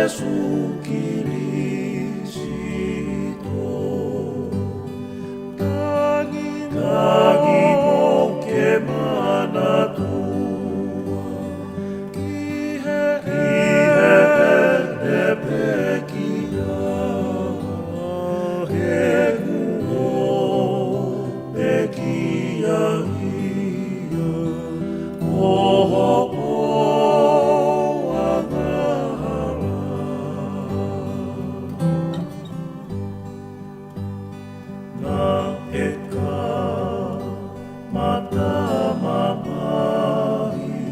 Yesu Kristo tanging okemana tua kihe pekia hekuo pekia ia na eka mata mamahi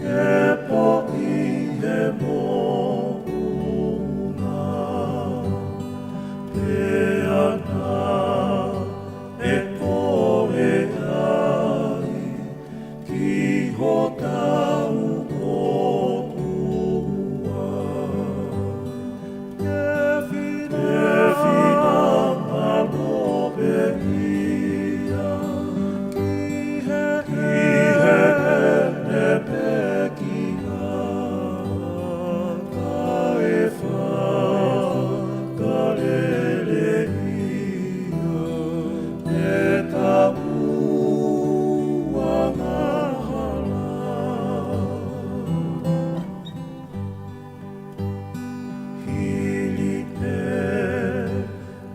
e po'i he mo'una peana e koe ai ki hotau ho'ua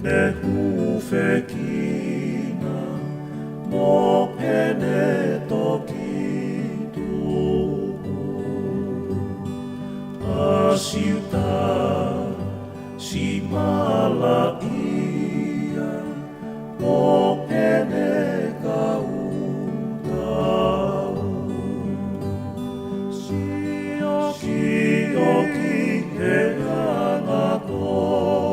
me hufekina mo pene toki tuhu asiuta si mala ia mo pene kau tau si oki he anakovi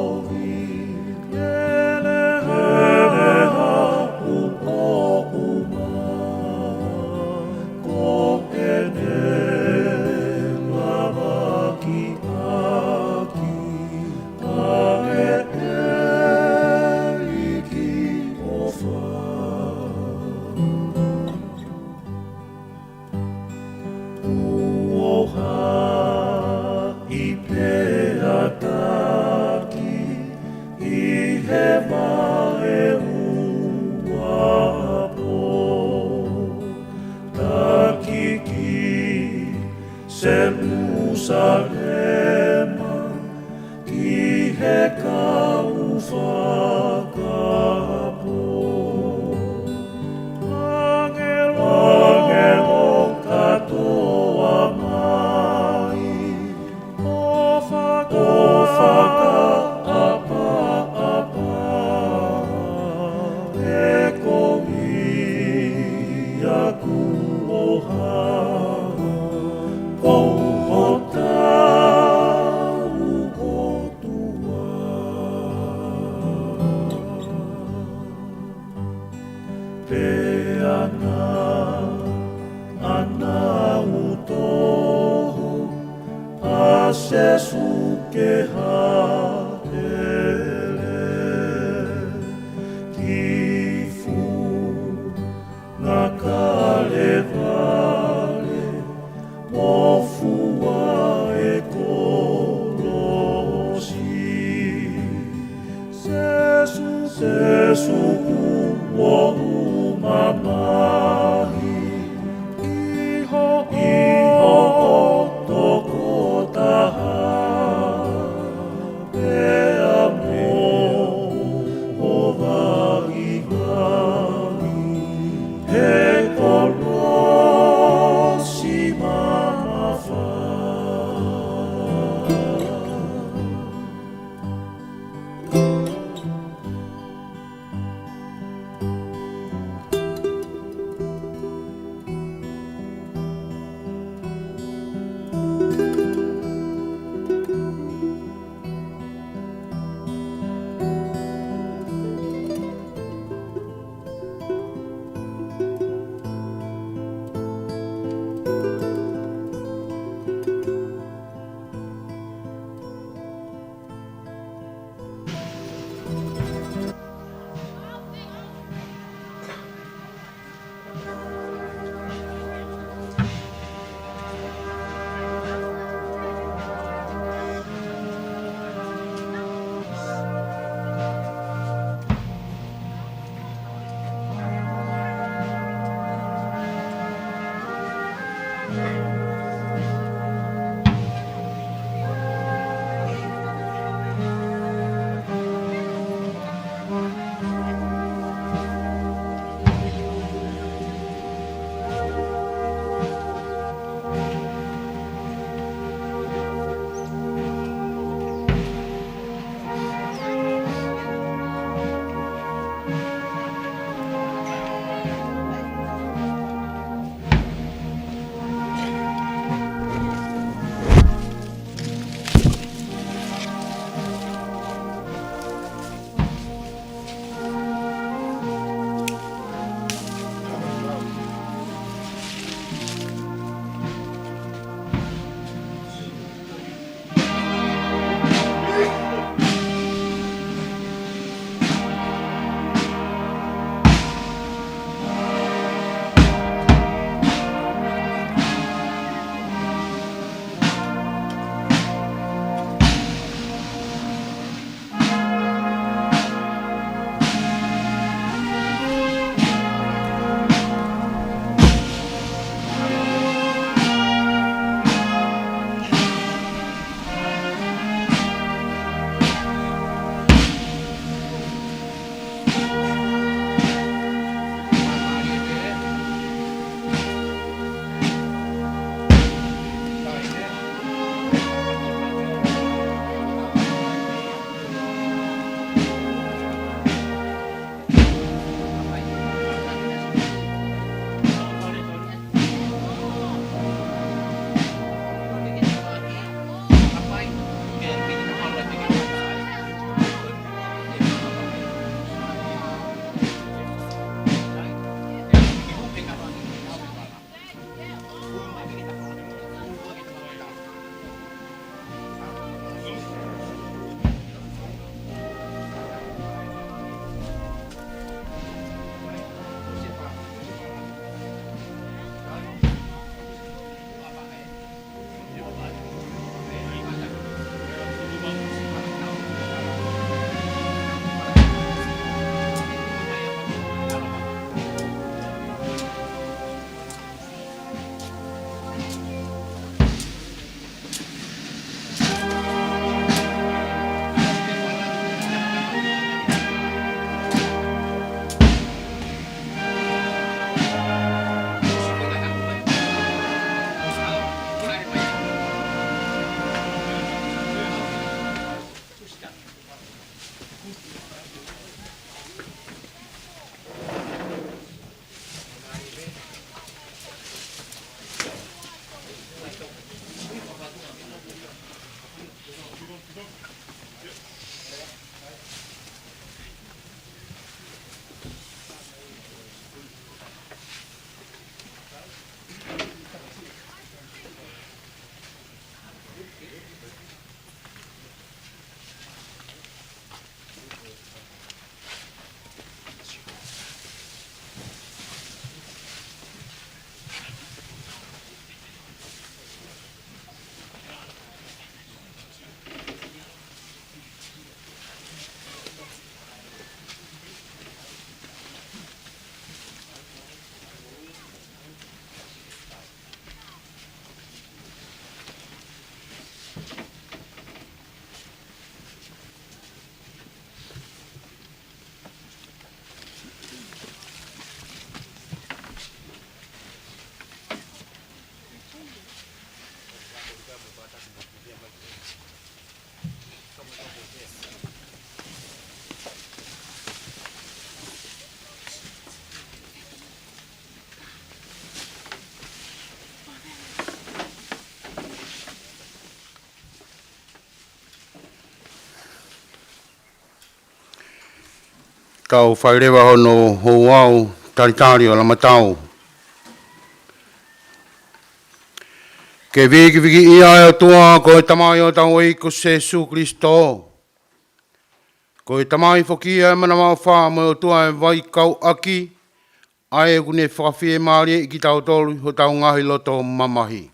Aki, aki, tau whairewa hono houau taritari o lamatau. Ke viki ia e tua ko e tamai o tau i ko Jesu Christo. Ko e tamai whokia e mana mau wha mo o tua e vai kau aki, ai e kune whakawhie maari i ki tau tolu ho tau ngahi loto mamahi.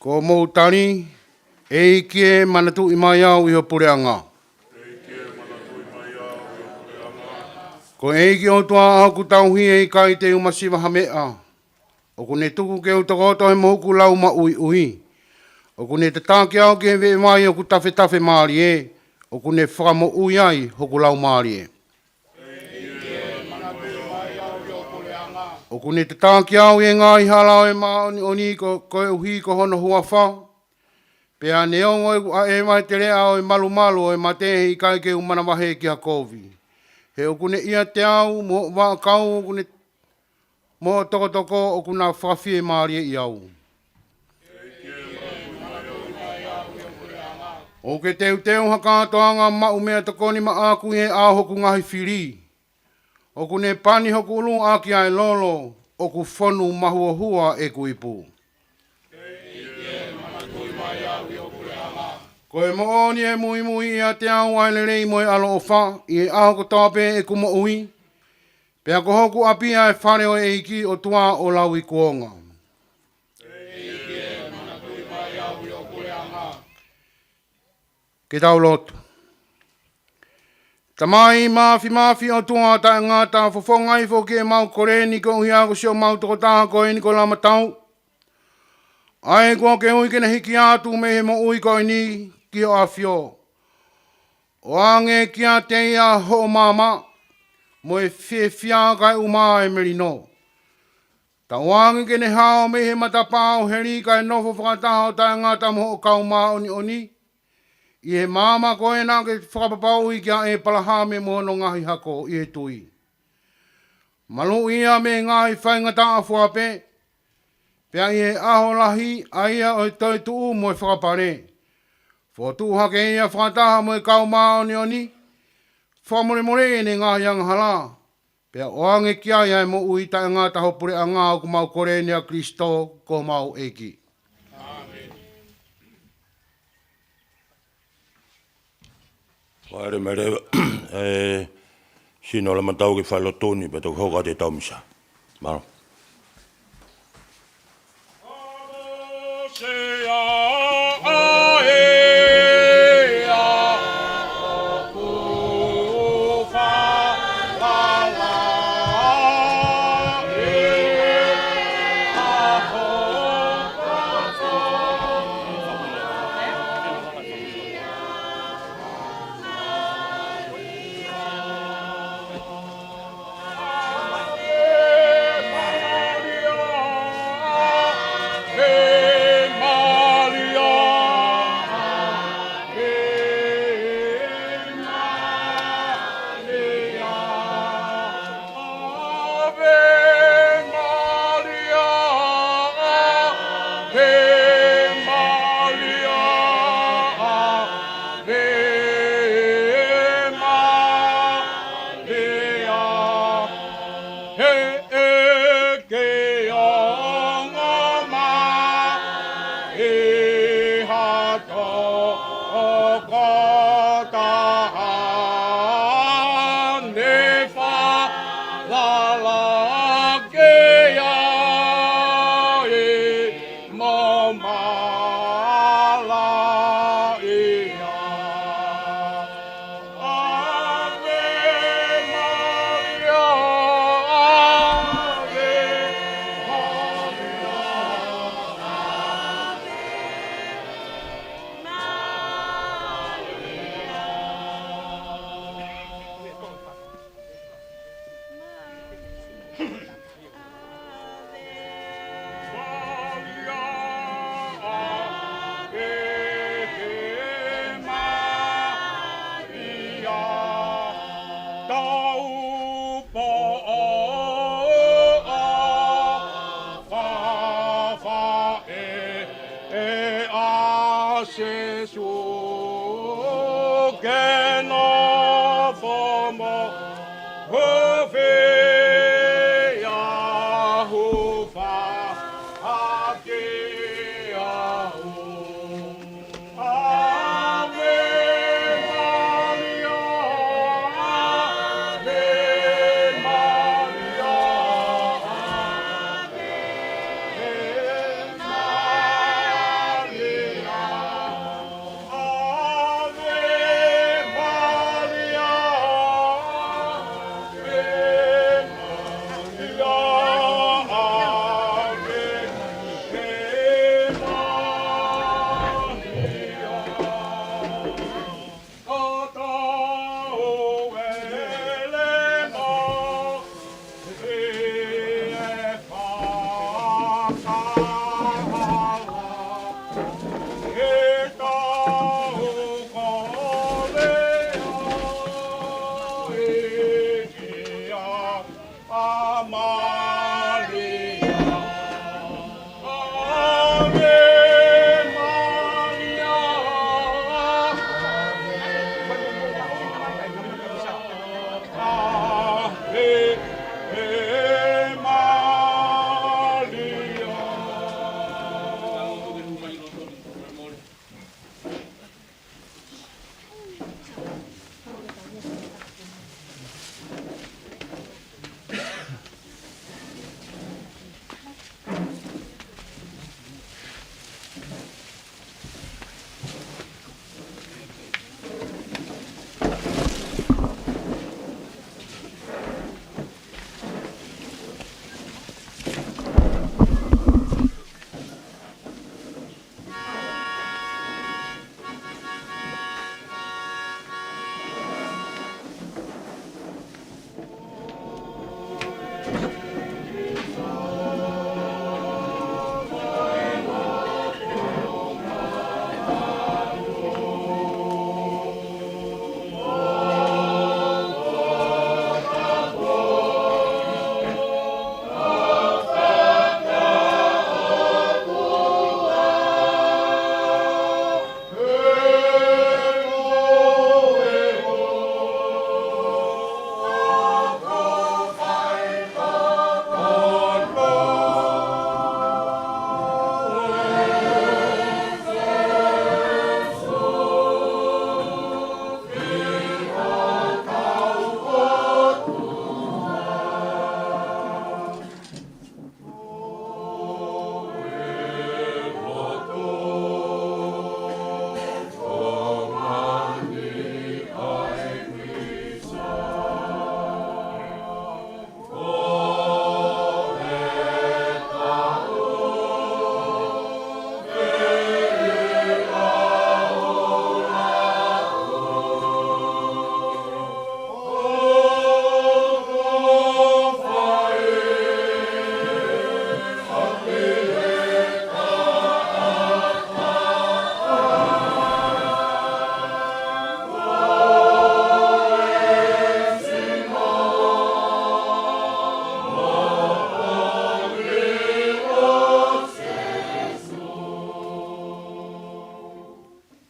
Ko mou tani, e kie manatu i mai au i ho pureanga. Ko e kie o tua aku tau hi e kai te umasiwa hamea. O kune tuku ke utakoto he mohuku lau ma ui ui. O kune te tāke au ke ve mai o ku tafe maari e. O kune whakamo ui ai hoku lau maari e. O kune te tāke au e ngā i halau e maa oni ko e uhi ko hono hua whao. Pea neongo e mai te rea o e malu o e matehe i kai ke umana wahe ki hakovi. He o kune ia te au, mo wa kau o kune mo toko o kuna whawhie maari e i au. O ke teu hakatoanga ma umea tokoni ma aku e a hoku ngahi whiri. O kune pani hoku ulu aki ai lolo, o ku whonu mahua e kuipu. Ko e mooni e mui a te au ai le rei moe alo o wha, i e aho ko tāpe e kumo ui. Pea ko hoku api ai whare o e iki o tua o lau i kuonga. Ke tau lotu. Tamai mafi o tua ta ngata fofongai fo ke mau kore ni ko uhi ako sio mau toko taha ko e ni ko lama tau. Ai ko ke ui kena hiki atu me he mo ui ko ni ki o awhio. O ange kia te ia ho mama, mo e whia kai uma e merino. Ta wangi kene hao me he matapao heri kai nofo whakataha o tai ngata mo o kauma oni. I he mama ko e nā ke whakapapau i kia e palahame mo no ngahi hako i he tui. Malu ia me ngahi whaingata a fuape, pea i he aho lahi a ia o toi tuu mo e whakapare. Fo tu hake ia whakataha mo e kauma oni, whamore e ne ngahi anghala, pea oange kia ia e mo ui ta ngā taho pure a ngā o kumau kore ni a Kristo ko mau eki. Whaere me rewa, sino le matau ki whailotoni, pe tōk hoka te taumisa. Maro.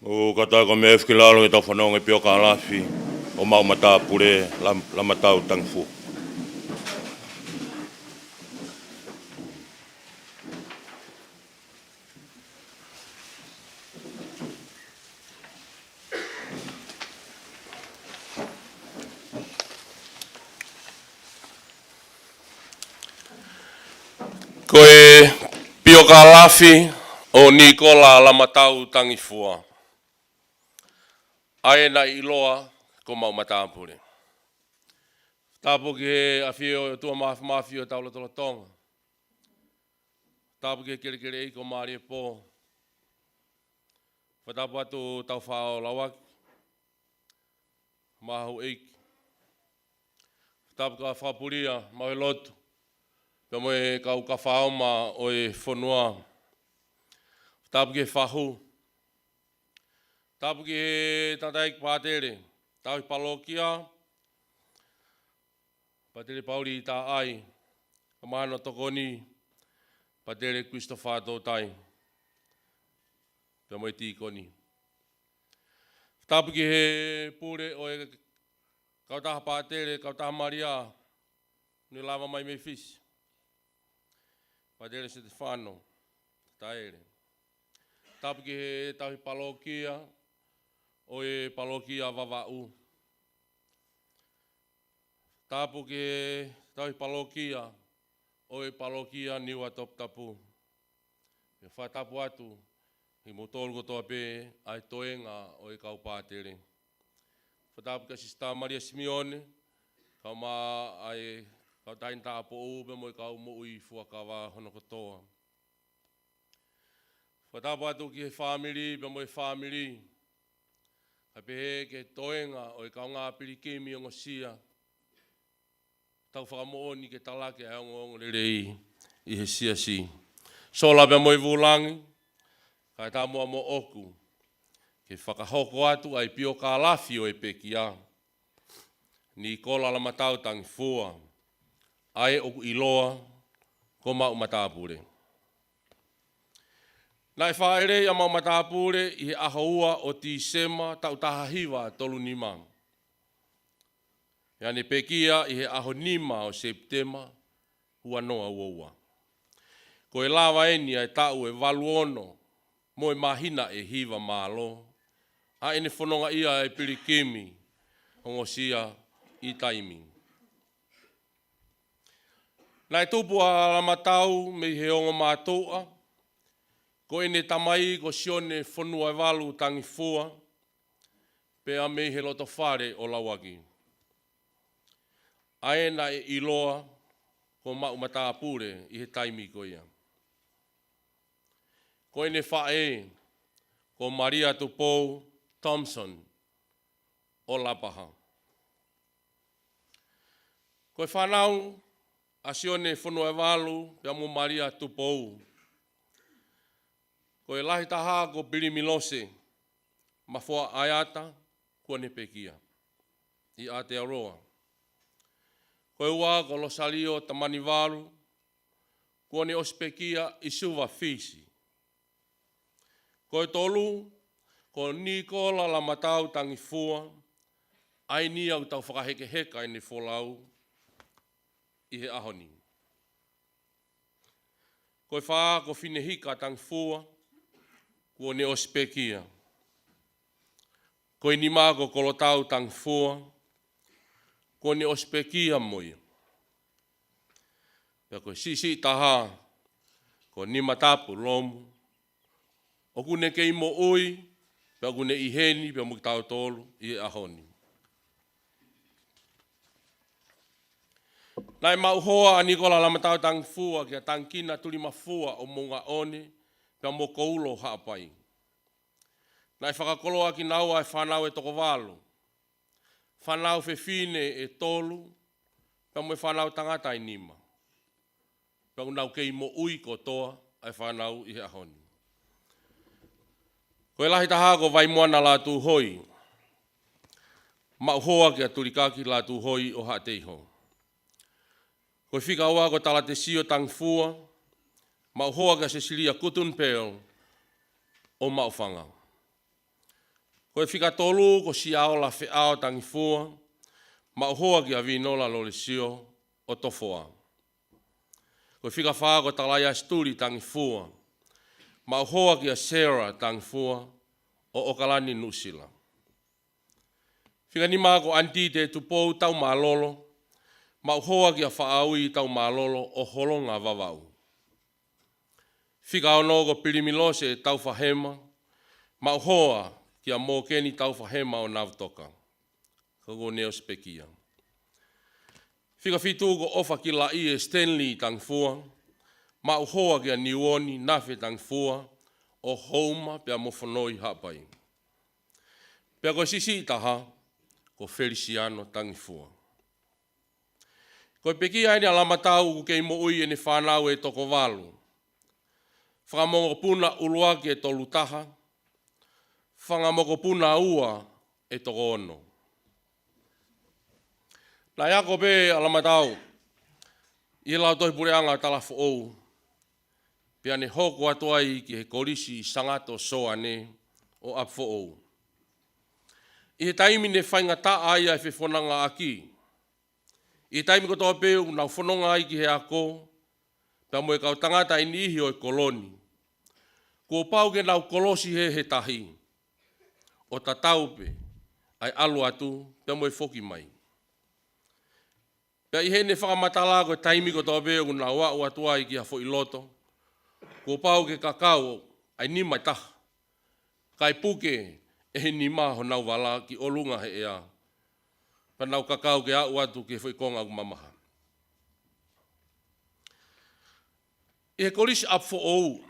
O kata ko me efki lalo e tau whanonga pio ka lafi o mau mata pure la matau tangfu. Koe pio ka lafi o Nikola la matau tangifua. Ae na iloa ko mau matapure. Tapu ke afio tua mafio taula tola tonga. Tapu ke kere ko maari po. Fatapu atu tau whao lawak. Mahu eik. Tapu ka whapuria mahe lotu. Ka moe kau ka whaoma o e whanua. Tapu ke whahu. Tapu ke tataik pātere, tau i palokia, pātere pauri i tā ai, ka mahano tokoni, pātere Christopher tōtai, pia moe tī koni. Tapu ki he pure o e kautaha pātere, kautaha Maria, ni lava mai me fisi. Pātere Stefano, taere. Tapu ki he tahi palokia, o e palokia vavau. Tapu ki he tahi palokia, o e palokia niwa top tapu. E whatapu atu, i motolu kotoa pe ai toenga o e kau pātere. Whatapu ka Sista Maria Simeone, kau mā ai kau tain tāpo ube mo i kau mo ui fuakawa hono kotoa. Whatapu atu ki he whamiri, pe mo e whamiri. Hai pe he ke toenga o e kau ngā pirikimi o ngosia. Tau whakamooni ke talake ai ongo rerei i he siasi. Sola pe mo i vulangi, kai tā mua mo oku. Ke whakahoko atu ai pio ka lafi o e pekia. Ni kola la matau tangi fua. Ai oku iloa, ko mau matapure. Nai whaere a mau matapure i he ahaua o ti sema tau tahahiwa tolu nima. Yani pekia i he aho nima o Septema hua noa uaua. Ko e lawa eni ai tau e valuono mo e mahina e hiva malo. A ene whanonga ia e pirikimi hongosia i taimi. Nai tupu a lamatau me he ongo mātoa. Ko ene tamai ko sione whanua e walu tangi fua. Pe a me he loto whare o lawaki. A ena e iloa ko mau matapure i he taimi ko ia. Ko ene whae ko Maria Tupou Thompson o Lapaha. Ko e whanau a sione whanua e walu pe amu Maria Tupou. Ko e lahi taha ko Billy Milose ma fua aiata kua ne pekia i Aotearoa. Ko e ua ko Rosalio Tamanivalu kua ne ospekia i Silva Fisi. Ko e tolu, ko Nikola la matau tangi fua, ai ni au tau whakaheke heka i ne wholau i he ahoni. Ko e whaa ko whinehika tangi fua, ko ne ospekia. Ko e nima ko kolotau tangi fua, ko ne ospekia moi. Pea ko sisi taha, ko nima tapu lomu, o kune kei mo ui, pea kune iheni, pea mo tau tolu, i e ahoni. Nai mauhoa a Nikola la matau tang fua, kia tangkina tuli mafua o munga one, pea mo koulo haapai. Nai whakakoloa ki naua e whanau e toko walu. Whanau fefine e tolu, pea mo e whanau tangata i nima. Pea unau kei mo ui kotoa, e whanau i e ahoni. Ko e lahi taha ko vai moana la tu hoi. Mauhoa ki a turikaki la tu hoi o Hateiho. Ko e whika oa ko tala te sio tang fua. Mauhoa ki a Cecilia Kutunpeo o Maufanga. Ko e whika tolu ko si ao la fe ao tangi fua. Mauhoa ki a vinola lo le sio o Tofoa. Ko e whika whaa ko talaya sturi tangi fua. Mauhoa ki a Sarah tang fua o Okalani Nusila. Whika ni ko anti te tupou tau malolo. Mauhoa ki a whaaui tau malolo o holonga vavau. Whika ono ko Pirimilose tau whahema. Mauhoa ki a mokeni tau whahema o Navtoka. Kogo neo spekia. Whika fitu ko ofa ki la i e Stanley tang fua. Mauhoa ki a niwoni nafe tang fua o Houma pea mofonoi hapai. Pea ko sisi taha ko Feliciano tangi fua. Ko peki aini alamatau ku kei mo ui e ne whanau e toko walu. Whakamoko puna uluaki e tolu taha. Whakamoko puna ua e toko ono. Na iako pe alamatau i lau tohi pureanga talafo ou. Pea ne hoko atu ai ki he korisi sangato soa ne o apfo ou. I he taimi ne whainga ta aia e whewhonanga aki. I he taimi ko toa peu nau whanonga ai ki he ako, pia mo e kau tangata i nihi o e koloni. Ko pau ke nau kolosi he tahi. O ta taupe, ai alu atu, pia mo e whoki mai. Pia i he ne whakamatala ko e taimi ko toa peu nau wau atua i ki ha i loto. Ko pau ke kakao, ai ni mai taha. Kai puke, e he ni maho nau wala ki olunga he ea. Pa nau kakao ke au atu ke whaikonga ku mamaha. I he kolisi up for ou.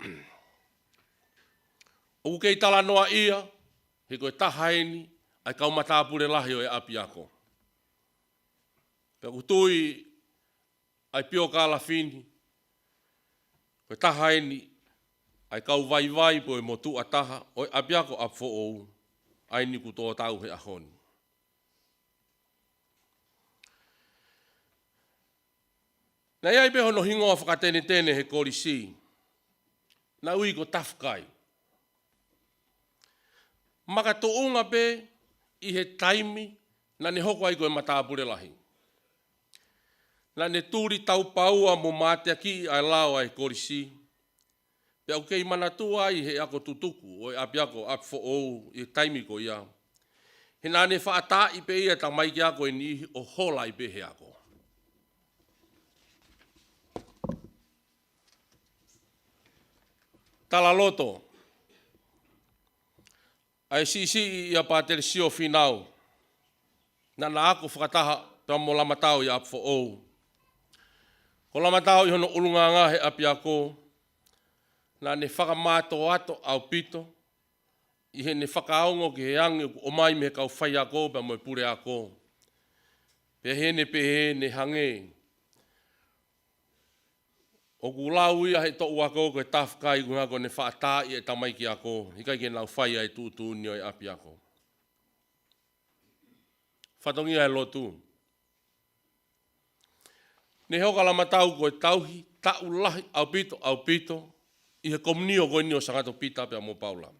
O kei tala noa ia, he koe tahaini, ai kau matapure lahi o e api ako. Pea kutui, ai pio ka la fini, koe tahaini, ai kau vai po e motu ataha, o e api ako up for ou, ai ni kutoa tau he ahoni. Na iai beho no hingoa whakatene tene he kolisi, na ui ko tafkai. Maka toonga pe i he taimi na ne hoko ai koe matapure lahi. Na ne turi tau paua mo mātea ki ai lao ai kolisi. Pe au kei manatua ai he ako tutuku o e api ako up for ou i taimi ko ia. He nā ne whaata i pe ia ta mai ki ako e ni o hola i pe he ako. Tala loto. Ai sisi ia pātere sio finau. Na ako whakataha pia mo lamatau i up for ou. Ko lamatau i hono ulunganga he api ako. Na ne whakamato ato au pito. I he ne whakaongo ki he angi o mai me kau whai ako pia mo e pure ako. Pe he ne hange. O ku lau ia he to'u ako koe tafkai ku hako ne whaata i e tamai ki ako. Hikai ke nau whai ai tūtū ni o e api ako. Whatongi ai lotu. Ne hoka lama tau koe tauhi, tau lahi, au pito. I he komunio koe ni o sangato pita pia mo paula.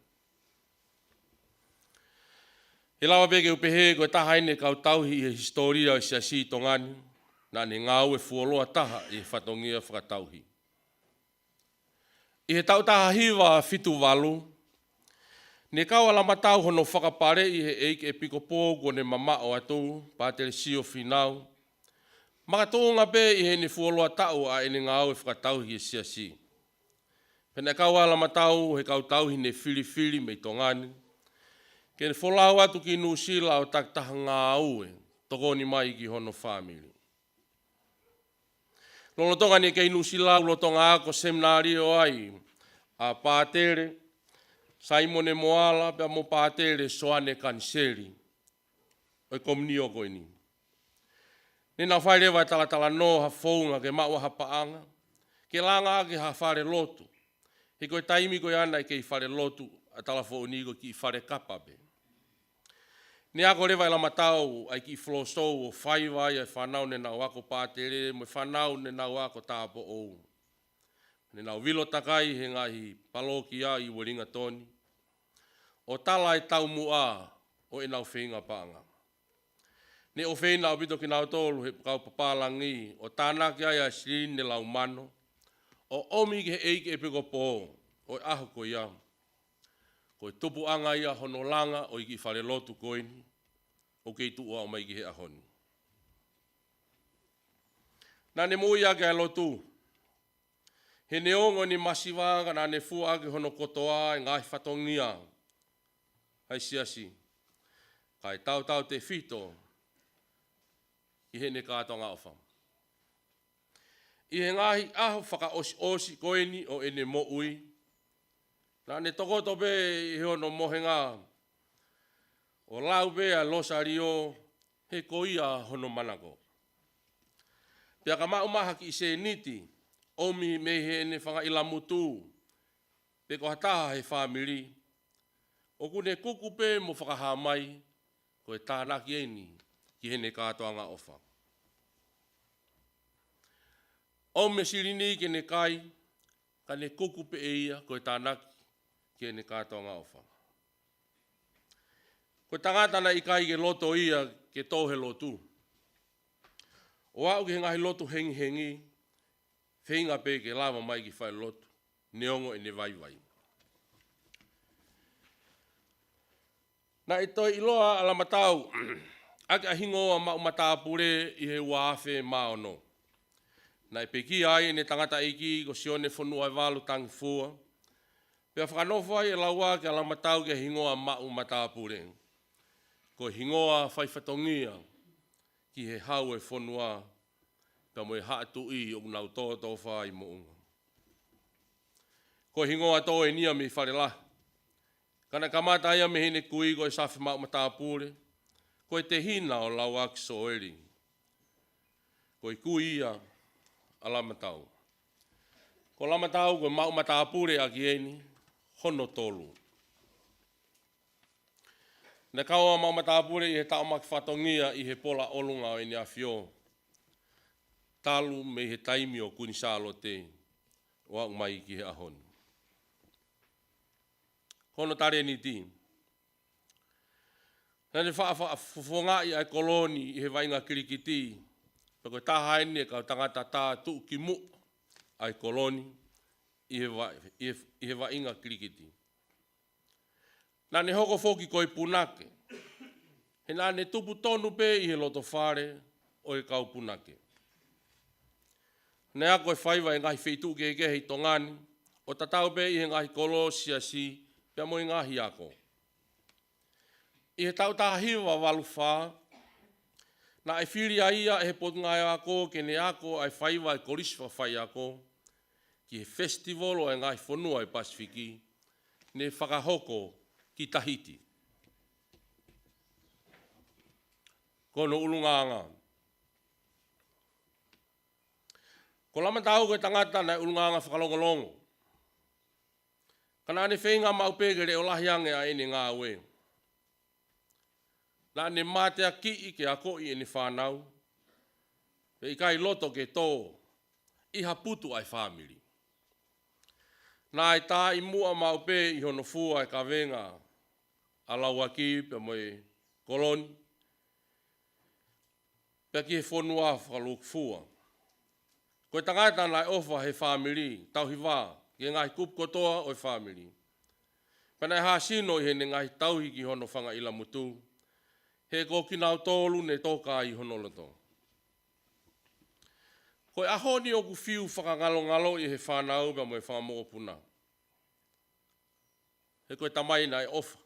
He lawa peke upehe koe tahaine kau tauhi i he historia o sia si tongani. Na ne ngau e fuoloa taha i he whatongia whakatauhi. I he tautaha hiwa fitu walu, ne kaua lama tau hono whakapare i he eike e piko pōko ne mama o atu, pātere sio finau. Maka tōnga pē i he ne fuoloa tau a ene ngau e whakatauhi e sia si. Pena kaua lama tau he kau tauhi ne fili mei tongani. Ke ne wholau atu ki nusila o taktaha ngā ue, toko ni mai ki hono whamiri. Lolotonga ni kei nusila ulotonga ako seminari o ai. A pātere, Simone Moala, pia mo pātere Soane Kanseri. Oi komunio koe ni. Nina whaerewa e talatala no ha whaunga ke maua ha paanga. Ke langa ake ha whare lotu. He koe taimi koe ana i kei whare lotu a tala whaunigo ki whare kapape. Ni ako rewa ila matau ai ki flosou o whaiwai e whanau ne nau ako pātere, mo whanau ne nau ako tāpo ou. Ne nau wilo takai he ngahi paloki a i waringa toni. O tala e tau mua o e nau whenga paanga. Ne o whena o bito ki nau tolu he kau papalangi o tānaki ai a sirin ne lau mano. O omi ke eike e piko pō o e aho ko ia. Ko e tupu anga ia hono langa o i ki whare lotu koini. O kei tua o mai ki he ahoni. Nā ne mui ake a lotu. He neongo ni masiwanga nā ne fua ake hono kotoa e ngai whatongia. Hai siasi. Kai tau te whito. I he ne kātonga o wham. I he ngahi aho whaka osi koini o ene mo ui. Nā ne tokoto pe i he ono mohenga. O lau pe a losario he koia hono manako. Pia ka maumaha ki se niti. Omi me he ne whanga ila mutu. Pe ko hataha he whamiri. O kune kuku pe mo whakaha mai. Ko e tānaki eni ki he ne kātoanga ofa. O me sirini ke ne kai. Ka ne kuku pe eia ko e tānaki ki he ne kātoanga ofa. Ko Ko tangata na ikai ke loto ia ke tohe lotu. O au ke ngahi lotu hengi, whenga pe ke lava mai ki whai lotu, neongo e ne vai. Na i toi iloa ala matau, ake ahingoa ma umatapure i he wafe maono. Na i peki ai ne tangata iki ko sione whanua e walu tangi fua. Pea whakanofo ai e laua ke ala matau ke hingoa ma umatapure. Ko hingoa whaifatongia ki he hau e whanua ka mo e haatu i o nau tō whai mo unga. Ko hingoa tō e nia mi wharela. Kana kamata ia me hine kui ko e safi ma umatapure. Ko e te hina o lau aki soeri. Ko i kui ia a lamatau. Ko lamatau ko mau matapure a kieni, hono tolu. Na kaua mau matapure i he tau maki whatongia i he pola olunga o ini a fio. Talu me he taimi o kuni salo te, o au mai ki he ahoni. Hono tare ni ti. Nane whaafonga i ai koloni i he vainga kirikiti, pako tahaini e kau tangata tā tuu ki mu ai koloni i he vainga kirikiti. Nane hoko foki koi punake. He nane tupu tonu pe i he loto whare o e kau punake. Ne ako e whaiva e ngahi wheitu ke hei tongani, o tatau pe i he ngahi kolo siasi, pia mo i ngahi ako. I he tau tahiwa walu wha, na e whiri a ia e he potunga e ako, ke ne ako ai whaiva e koriswa whai ako, ki he festival o e ngahi whanua e Pasifiki, ne whakahoko ki Tahiti. Kono ulunganga. Ko lama tau koe tangata na ulunganga whakalongolongo. Kana ane whenga maupegere o lahiange a ene ngā ue. Na ane mātea ki i ke ako i ene whanau. Pe i kai loto ke tō, iha putu ai whamiri. Na ai tā i mua maupe i hono fua e ka venga a lauaki pe moe koloni. Pe ki he whanua whakaluk fua. Koe tangata nai ofa he whamiri, tauhi wā, ke ngai kup kotoa o e whamiri. Pena e hasino i he ne ngai tauhi ki hono whanga ila mutu. He ko kinau tōlu ne tōka i hono loto. Koe ahoni o ku whiu whakangalo i he whanau pa mo e whangamokopuna. He koe tamai nai ofa,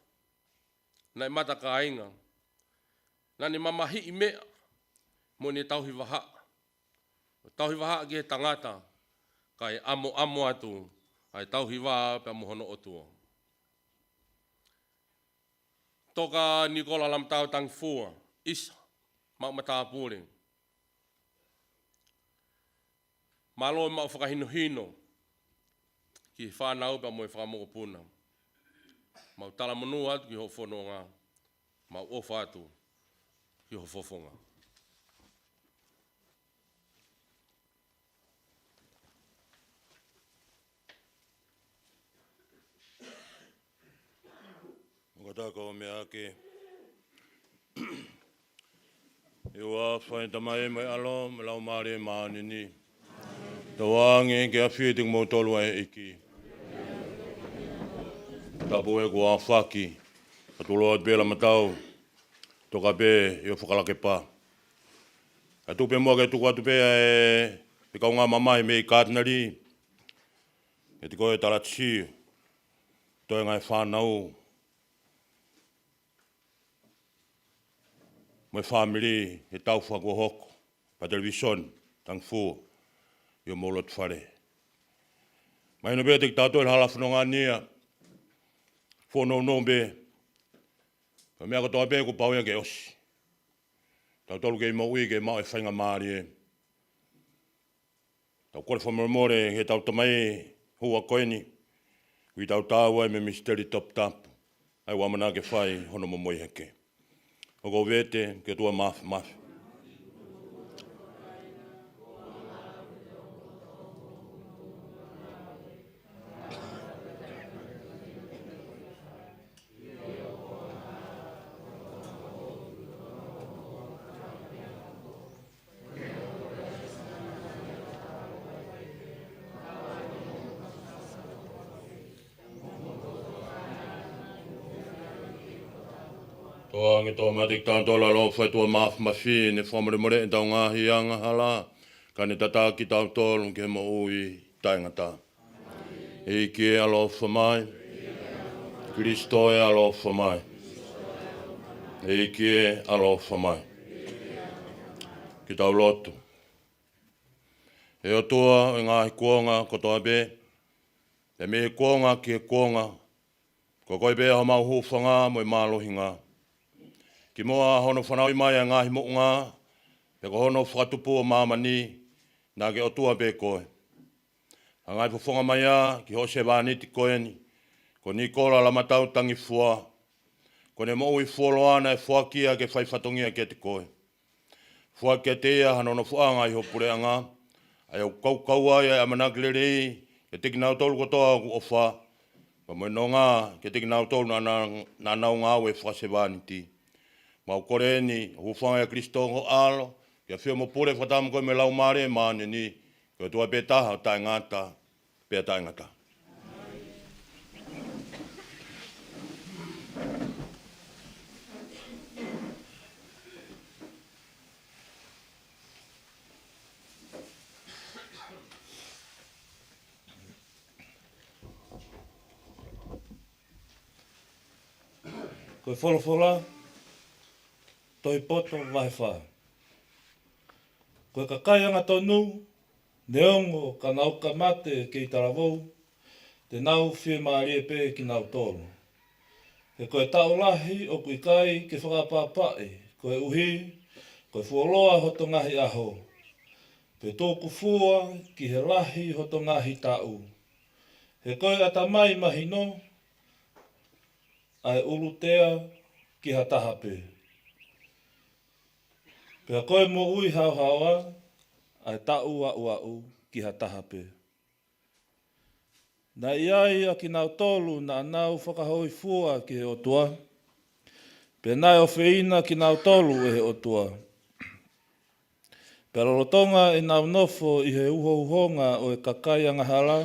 nai mataka inga, nani mamahi i mea, mo ne tauhi waha. Tauhi waha ki he tangata, kai amo atu, ai tauhi waha pa mo hono otua. Toka Nikola Lamtau tang fua, isa, mau matapure. Malo mau whakahino, ki whanau pa mo e whakamokopuna. Mau tala manu atu ki ho whanonga, mau ofa atu ki ho fofonga. Tako mea ke. Iwa whae tamai mai alo, me lau maare maani ni. Tawangi ke a whieting mo tolu e iki. Tapu e kua whaki. Atulo at pēla matau. Toka pē, i o whakalake pā. Atu pē mua ke tuku atu pē e kaunga mamai me i kātinari. E te koe taratsi. Toi ngai whanau. Mai family e tau whako hoko, pa television, tang fu, i o molot whare. Mai no bea te tātou e hala whanonga nia, whono no be, pa mea katoa bea ko pauia ke osi. Tātou ke i maui ke mau e whainga maari e. Tau kore whamoremore he tau tamai hua koeni, hui tau tāua e me misteri top tapu, ai wamana ke whai hono momoi heke. Oko vete ke tua mafi. O ange tō matik tātola lo whai tua maaf mawhi ne whamare e tau ngāhi anga hala. Ka ne tata ki tau tōlu ke mo ui taingata. E ki e alo whamai. Kristo e alo whamai. E ki e alo whamai. Ki tau lotu. E o tua e ngāhi kuonga kotoa be. E me kuonga ki e kuonga. Ko koi be ha mau hūwhanga mo i mālohi ngā. Ki moa hono whanau i mai a ngāhi mo ngā. Pe ko hono whatupu o māmani. Nā ke o tua be koe. A ngai pufonga mai a ki hose wāniti koe ni. Ko Nikola la matau tangi fua. Ko ne mo ui fuoloana e fuakia ke whaifatongia ke te koe. Fuakia te ia hanono fuanga i hopure anga. Ai au kaukau ai a managlerei. Ke tiki nau tolu kotoa o wha. Pa mo no ngā ke tiki nau tolu na nau ngā ue whase wāniti. Mau kore ni hufanga e Kristo ngo alo. Kia whio mo pure whatamu koe me lau mare maane ni. Kia tua pe taha o tae ngata. Pea tae ngata. Koe wholofola, toi poto vai whā. Koe ka kaianga tonu, neongo ka nau ka mate ki i taravou, te nau whie maari e pē ki nau tōru. He koe taulahi o kui kai ke whakapāpai, koe uhi, koe fuoloa hoto ngahi aho. Pe tōku fua ki he lahi hoto ngahi tau. He koe atamai mahino, ai ulutea ki ha tahape. Pea koe mo ui hau hawa, ai tau au ki ha tahape. Na iai a ki nau tolu na nau whakahoi fua ki he otua. Pea nai o whiina ki nau tolu e he otua. Pea rorotonga e nau nofo i he uho-uhonga o e kakai angahala,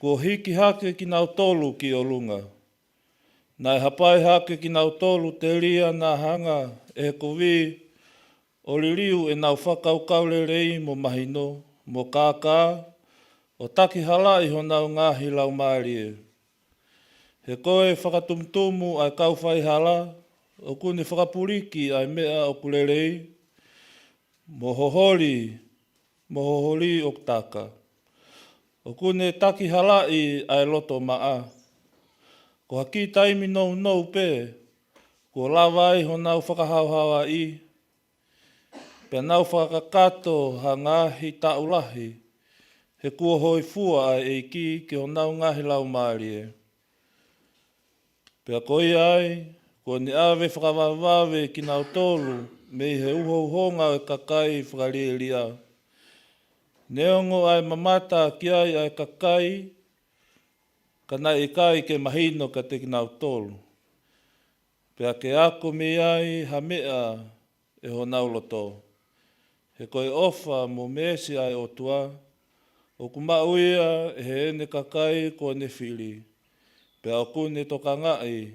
ko hiki hake ki nau tolu ki o lunga. Nai hapai hake ki nau tolu te ria nā hanga e kovi o ririu e nau whakaukau rei mo mahino, mo kākā, o taki hala i ho nau ngāhi lau maari e. He koe whakatumtumu ai kauwhai hala, o kuni whakapuriki ai mea o kurerei, mo hohori o taka. O kune taki hala i ai loto maa. Ko haki taimi nou pē, ko lawai ho nau whakahauhawa i, pia nau whakakato ha ngāhi taulahi, he kua hoi fua ai e ki ho nau ngāhi lau maari e. Pia koi ai, ko ni awe whakawawawe ki nau tolu, me he uho-uhonga e kakai whakarieria. Neongo ai mamata ki ai kakai, ka nai e kai ke mahino ka te nau tolu. Pea ke ako me ai ha mea e ho nau loto. He koe ofa mo mesi ai o tua, o kumauia e he ene kakai ko ne whiri. Pea o kune toka ngai,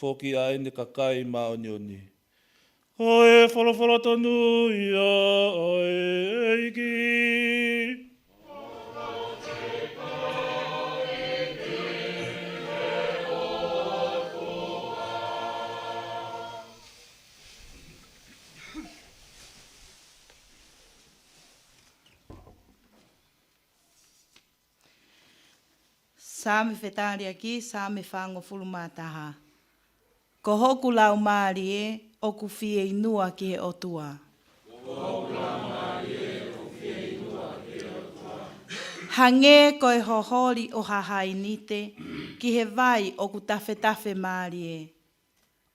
whoki a ene kakai ma onioni. Oe wholowholo tonu ia oe eiki. Sāme whetari aki, sāme whango fulumataha. Ko hoku lau maari e, oku fie inua ki he otua. Hange koe hohori o hahai nite, ki he vai oku tawhetawe maari e.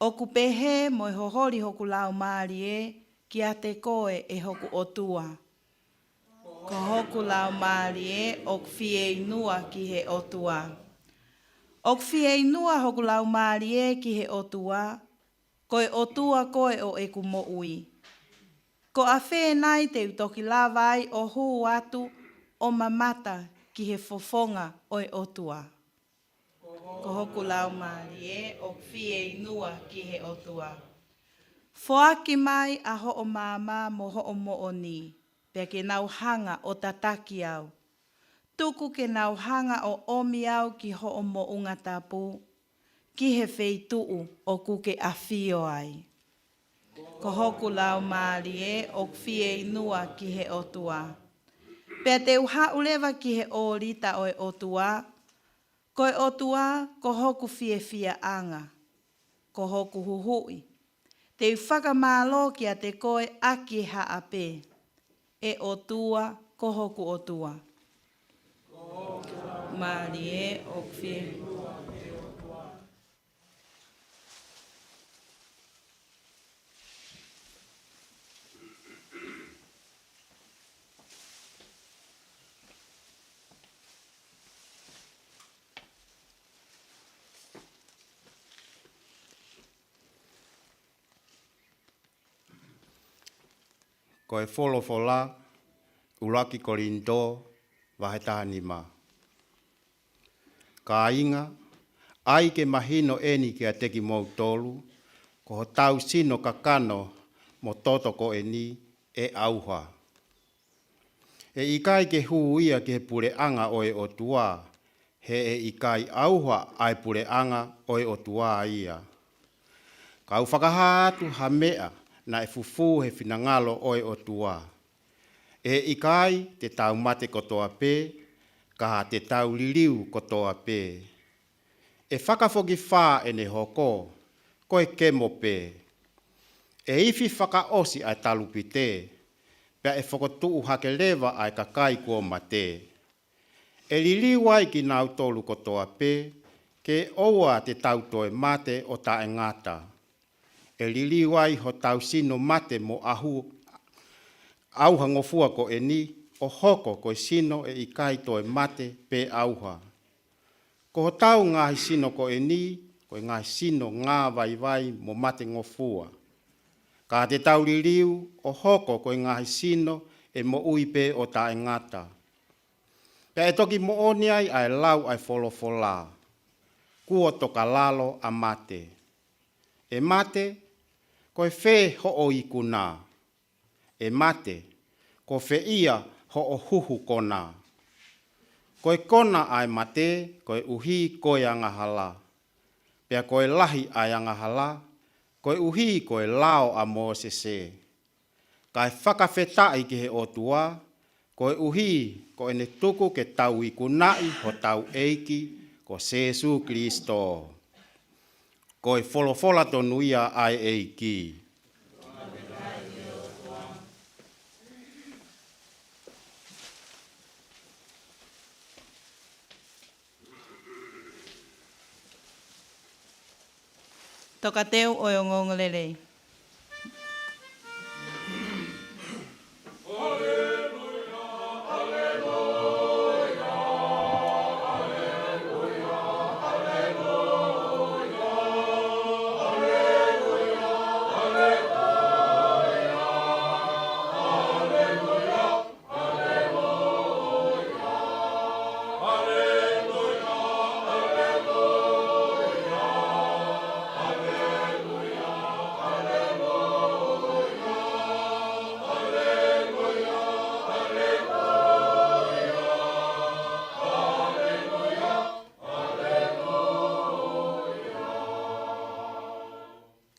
Oku pehe mo e hohori hoku lau maari e, ki a te koe e hoku otua. Ko hoku lau maari e, oku fie inua ki he otua. Oku fie inua hoku lau maari e ki he otua, koe otua koe o eku mo ui. Ko a whenai te utoki lawai o huu atu o mamata ki he fofonga o e otua. Ko hoku lau maari e, oku fie inua ki he otua. Foaki mai a ho o māma mo ho o mooni, pea ke nauhanga o tataki au. Tuku ke nauhanga o omi au ki ho o mo unga tapu, ki he wheituu o kuke a whio ai. Ko hoku lau maari e o whie inua ki he otua. Pea te uha ulewa ki he o rita o e otua, ko e otua ko hoku whie anga, ko hoku huhui. Te whakamālo ki a te koe aki haape, e otua ko hoku otua. Maari e o whie. Ko e wholofola, uraki korindo, wahetaha ma. Ka inga, ai ke mahino eni ki a teki mou tolu, ko ho tau sino kakano mo toto ko eni e auha. E ikai ke hu ia ke he pure anga o e otua, he e ikai auha ai pure anga o e otua ia. Ka whakahatu ha mea, na e fufu he finangalo o e otua. E ikai te tau mate kotoa pe, ka te tau liliu kotoa pe. E whakafoki whā e ne hoko, ko e kemo pe. E iwi whakaosi ai talupi te, pea e whakotuu hake lewa ai kakai kua mate. E liliu ai ki nau tolu kotoa pe, ke oua te tau toe mate o ta e ngata. E liliu ai ho tau sino mate mo ahu auha ngofua ko e ni o hoko ko sino e ikai toe mate pe auha. Ko ho tau ngahi sino ko e ni, ko e ngahi sino ngā vai mo mate ngofua. Ka te tau liliu o hoko ko e ngahi sino e mo ui pe o ta e ngata. Pea e toki mo oni ai ai lau ai wholofola. Kua toka lalo a mate. E mate, ko e whē ho o ikuna. E mate, ko whē ia ho o huhu kona. Ko e kona ai mate, ko e uhi ko e angahala. Pea ko e lahi ai angahala, ko e uhi ko e lao a Mosese. Ka e whakawhetai ki he otua, ko e uhi ko e ne tuku ke tau ikunai ho tau eiki, ko Jesu Kristo. Ko e wholofola tonu ia ai eiki. Toka teu o e ngongolele.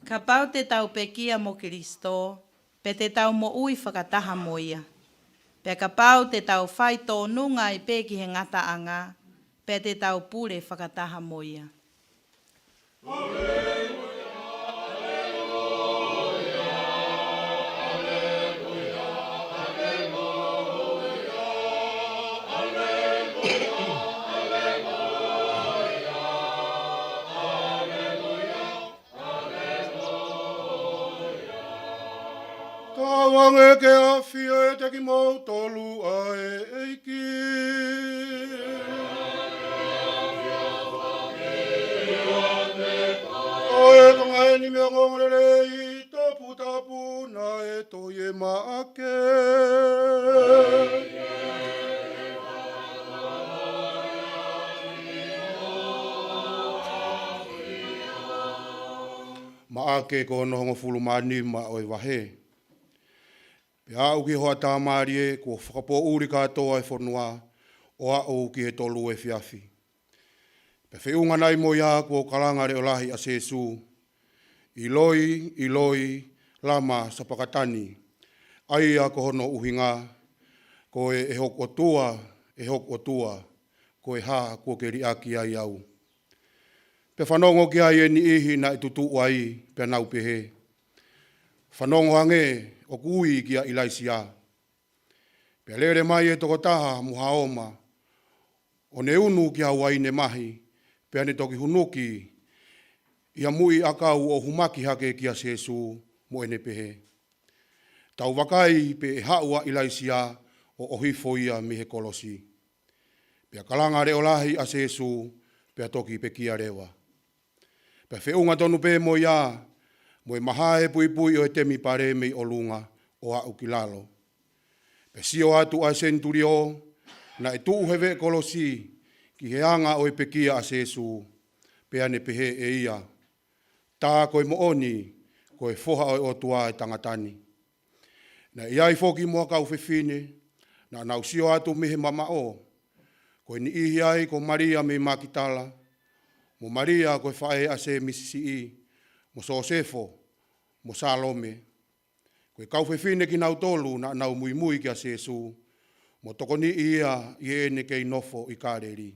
Ka pau te tau pekia mo Kristo, pe te tau mo ui whakataha mo ia. Pe ka pau te tau whai tō nunga i peki he ngata anga, pe te tau pure whakataha mo ia. Wange ke a whia e te ki mou tolu ai eiki. O e konga e ni mea ngongorere i tapu tapu na e to ye maake. ma ake ko no hongo fulu mani ma oi wahe. Pe au ki hoa tā marie ko whakapo uri katoa e whanua o au ki he tolu e fiafi. Pe whiunga nei mo ia ko kalangare o lahi a sesu. Iloi, lama sa pakatani. Ai a ko hono uhinga ko e hok o tua, ko e ha ko ke riaki ai au. Pe whanongo ki ai e ni ihi na i tutu ai pe nau pehe. Whanongo hange o kui ki a ilaisia. Pe lere mai e toko taha muha oma. O ne unu ki a waine mahi, pe ane toki hunuki, ia mui akau o humaki hake ki a sesu mo ene pehe. Tau wakai pe e haua ilaisia o ohifo ia mihe kolosi. Pe a kalanga reo lahi a sesu, pe a toki pe kia rewa. Pe whiunga tonu pe mo ia, mo e maha e pui o e temi pare mei o lunga o a ukilalo. Pe sio atu a senturio, na e tuu hewe kolosi, ki he anga o e pekia a sesu, pe ane pehe e ia. Tā koe mooni, koe foha o tua e tangatani. Na iai foki mua kau whiwhine, na nau sio atu mihe mama o. Koe ni ihi ai ko Maria me Makitala, mo Maria koe whae a se misisi, mo Sosefo, mo Salome. Koe kau whiwhine ki nau tolu na nau mui ki a sesu, mo tokoni ia i ene kei nofo i kāreri.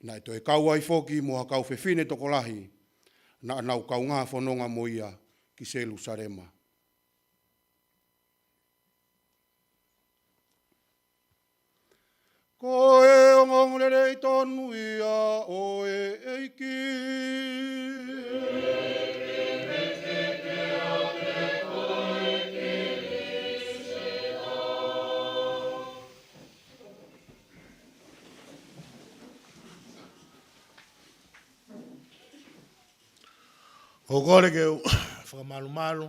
Na e kau ai foki mua kau whiwhine tokolahi, na nau kau ngā whanonga mo ia ki Selu Sarema. Ko e o ngongere i tonu ia o e eiki. O kore ke whakamalu,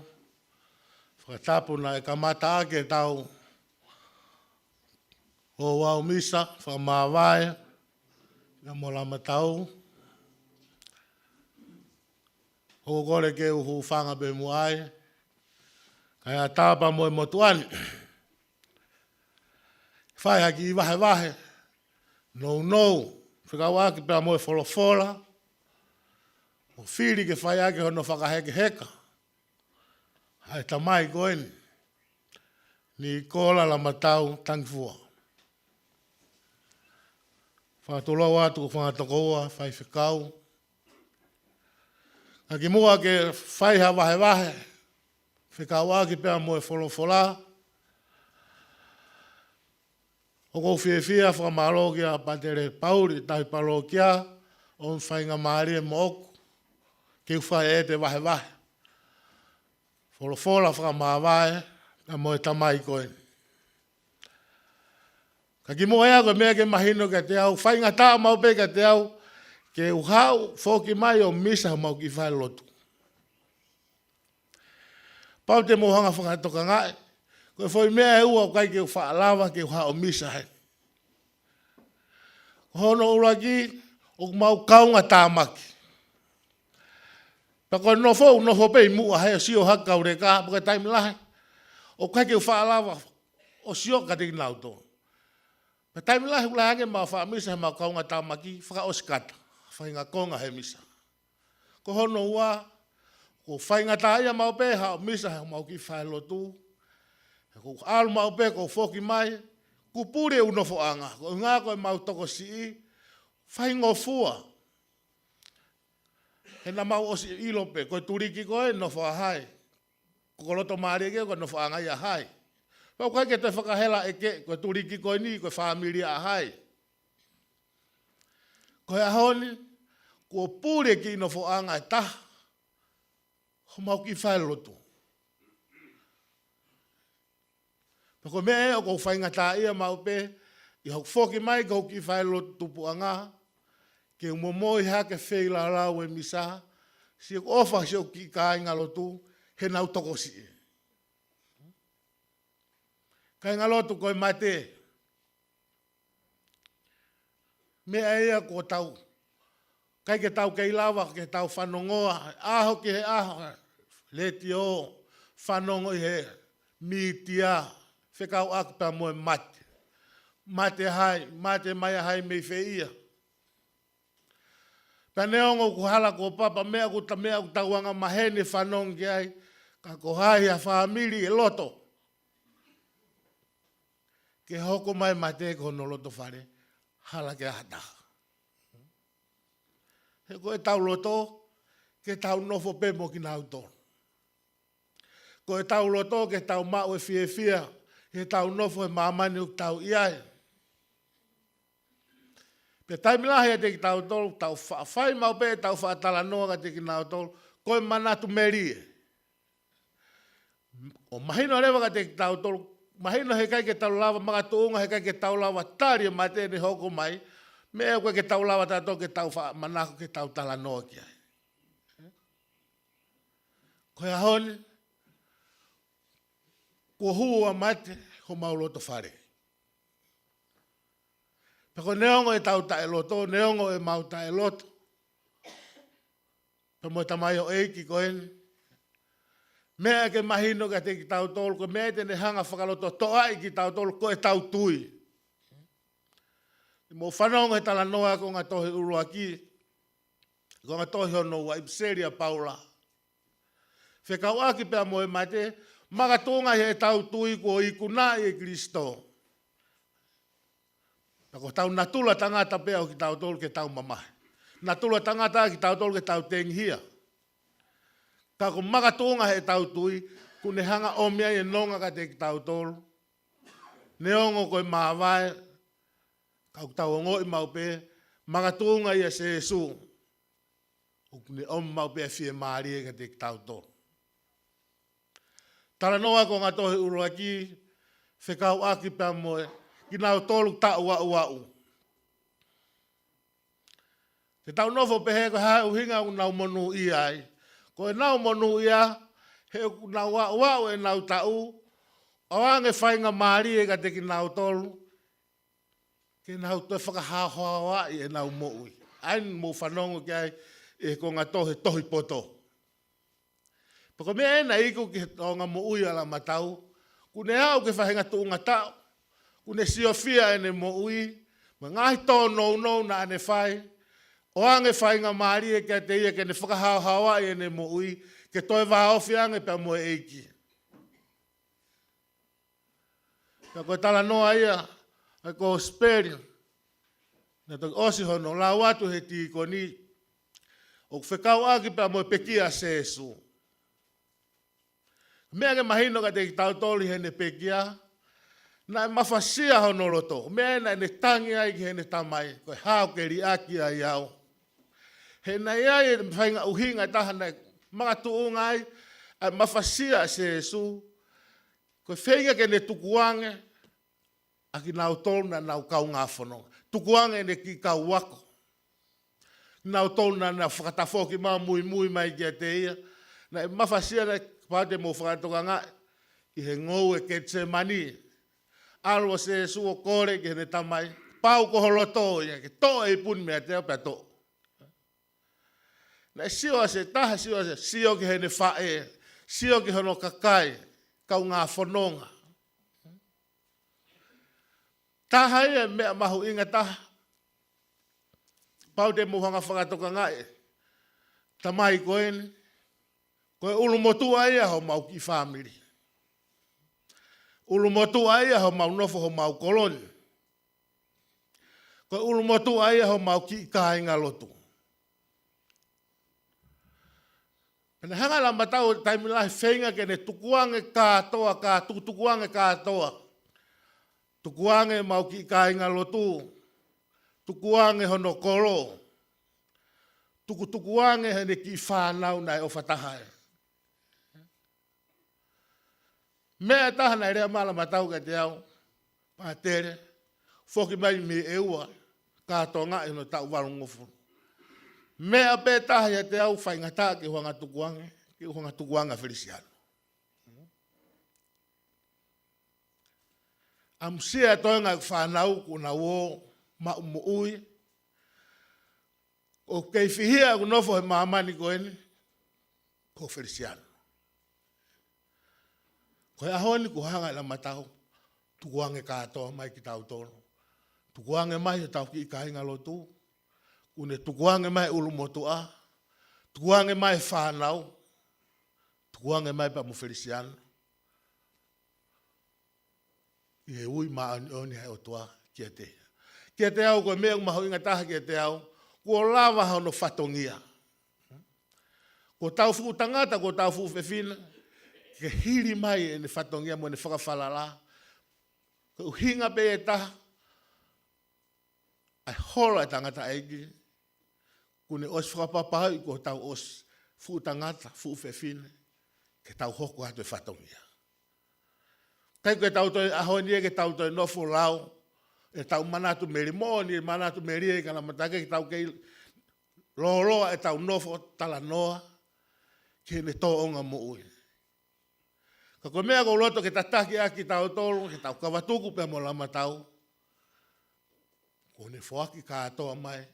whakatapu na e kamata ake tau o wau misa, whakamawai, na molama tau. O kore ke uhu whanga be muai, kai a tāpa mo e motuani. Whai haki i wahe, no, whikawaki pēr mo e wholofola, o whiri ke whai ake hono whakaheke heka. Hai tamai koeni. Ni kola la matau tangfua. Whātolo atu ko whātokoa, whai whikau. Aki mua ke whai ha wahe. Whikau aki pēr mo e wholofola. O kou whiewhia whakamaro kia patere pauri tahi paro kia. O whainga maari e mo oku. Ke whai e te wahe. Wholofola whakamawai, na mo e tamai koe. Ka ki mo ea koe mea ke mahino ka te au, whainga taa mau pe ka te au, ke uhau whoki mai o misa mau ki whai lotu. Pau te mohanga whakatoka ngai, koe whoi mea e ua kai ke whaalawa ke uhau misa he. Hono uraki, o mau kaunga tāmaki. Pako no fo pe mua he sio haka ure ka porque time la o ka ke fa la o sio ka te nauto. Pe time la hula ke ma fa misa ma ka nga tamaki fa oskata fa nga konga he misa. Ko hono wa ko fa nga ta ia ma pe ha misa ma ki fa lo tu. Ko al ma pe ko foki mai ku pure uno fo anga ko nga ko ma to ko si fa ngo fua. He na mau osi ilope, koe turiki koe no whahai. Kokoloto maari ke koe no whaangai a hai. Pau kai ke te whakahela eke, koe turiki koe ni, koe whaamiria a hai. Koe ahoni, kua pūre ki no whaangai ta, ho mau ki whailotu. Pako mea o kou whainga tā ia mau pe, i hau whoki mai kou ki whailotu tupu anga, ke umomoi hake wheila rau e misa, si ofa si o ki ka inga lotu, he nau toko si. Ka inga lotu koe mate, mea ea ko tau, Kai ke tau kei lawa, ke tau whanongoa, aho ki he aho, leti o, whanongo i he, mitia, whekau aku pa moe mate. Mate hai, mate mai hai mei whia. Pa neongo ku hala ko papa, mea ku tauanga mahene whanong ki ai, ka ko hai a whamiri e loto. Ke hoko mai mate ko no loto whare, hala ke hataha. He koe tau loto, ke tau nofo pemo ki nau tō. Koe tau loto, ke tau mau e fia, he tau nofo e mamani u tau iai. Pe taimilahi e te ki tau tō, tau whai mau pe, tau whaatala noa ka te ki nau tō, koe manatu merie. O mahino rewa ka te ki tau tō, mahino he kai ke tau lawa, mga tuunga he kai ke tau lawa, tari e mate ni hoko mai, mea koe ke tau lawa tātou ke tau manako ke tau tala noa ki ai. Koe ahoni, kua hua mate, ho mauloto whare. Peko neongo e tau tae loto, neongo e mau tae loto. Pe mo tamai o eiki koen. Mea ke mahino ka te ki tau tolu, ko mea tene hanga whakaloto toa i ki tau tolu, ko e tau tui. Mo whanonga e tala noa ko ngā tohi urua ki, ko ngā tohi hono wa Ipseria Paula. Whekau aki pia mo e mate, maga tōnga he tau tui ko i kuna e Kristo. Ko tau natula tangata pia o ki tau tolu ke tau mamahe. Natula tangata ki tau tolu ke tau tenghia. Ka ko maga tōnga he tau tui, kune hanga omia e nonga ka te ki tau tolu. Neongo koe maawai, kau tau ngoi mau pe, magatunga ia se su. Ukune om mau pe fie maari e ka te tau to. Tala noa ko ngā tohi urua ki, whekau aki pia moe, ki nau tolu ta ua ua u. Te tau nofo pe he ko hae uhinga u nau monu i ai. Ko e nau monu ia, he nau ua ua u e nau ta u, awange whainga maari e ka te ki nau tolu, ke nau toi whakahahoa i e nau moui. Ain mo whanongo ki ai e ko ngā tohi poto. Pako mea ena iko ki o ngā moui ala matau, kune au ke whahenga tu ngā tau, kune siofia ene moui, ma ngahi tō nou na ane whai, o ange whainga maari e kia te ia ke ne whakahahoa i ene moui, ke toi wahaofi ange pia moe eiki. Pako tala noa ia, ko speri na to osi hono la watu he ti koni o whekau aki pa mo pekia sesu. Mea ke mahino ka te tau toli hene pekia na mafasia hono loto. Mea na ne tangi ai ki hene tamai koe hao ke ri aki ai au. He na iai e whainga uhinga taha na mga tuunga ai a mafasia sesu koe whainga ke ne tukuange aki nau tolu na nau kau ngā whanonga. Tukuange ne ki kau wako. Nau tolu na nau whakatafoki maa mui mai kia te ia. Na e mawhasia na pāte mō whakatoka ngā. Ki he ngou e ketse mani. Alwa se suo kore ki hene tamai. Pau ko holoto ia. Ke to e puni mea te apea to. Na e sio ase taha sio ase. Sio ki hene whae. Sio ki hono kakai. Kau ngā whanonga. Taha ia mea mahu inga taha. Pau te muhanga whakatoka ngae. Tamai koeni. Koe ulumotua ia ho mau ki whamiri. Ulumotua ia ho mau nofo ho mau koloni. Koe ulumotua ia ho mau ki kāinga lotu. Pena hanga la matau taimilahi whenga kene tukuange kātoa, tukuange kātoa. Tukuange mau ki kāinga lotu, tukuange hono kolo, tukuange hene ki whānau nai o whatahai. Mea taha nai rea mala matau ka te au, pātere, whoki mai me eua, kātoa ngā hono tau walungofu. Mea pē taha ia te au whaingata ki huanga tukuanga Feliciano. Am sia toenga whanau kuna wo ma umuui. O kei fihia ku nofo he maamani ko eni, ko Feliciano. Ko ahoni ku hanga la matau, tukuange katoa mai ki tau tolo. Tukuange mai he tau ki i kainga lotu, kune tukuange mai ulu motua, tukuange mai whanau, tukuange mai pa mu Feliciano. I he ui maa oni hai o toa kia te. Kia te au koe mea umaho inga taha kia te au, kua lava hao no whatongia. Ko tau fu tangata, ko tau fu fefina, ke hiri mai e ne whatongia mo ne whakawhalala. Ko hinga pe e taha, ai hora e tangata eigi, kune os whakapapahau ko tau os fu tangata, fu fefina, ke tau hoko hatu e whatongia. Kai koe tau toi ahonie ke tau toi nofo lau, e tau manatu meri moni, e manatu meri e kana matake ke tau kei loloa e tau nofo tala noa, ke ne tō onga mo ui. Ka koe mea ko loto ke tataki aki tau tolu, ke tau kawatuku pe mo lama tau, ko ne foaki katoa mai,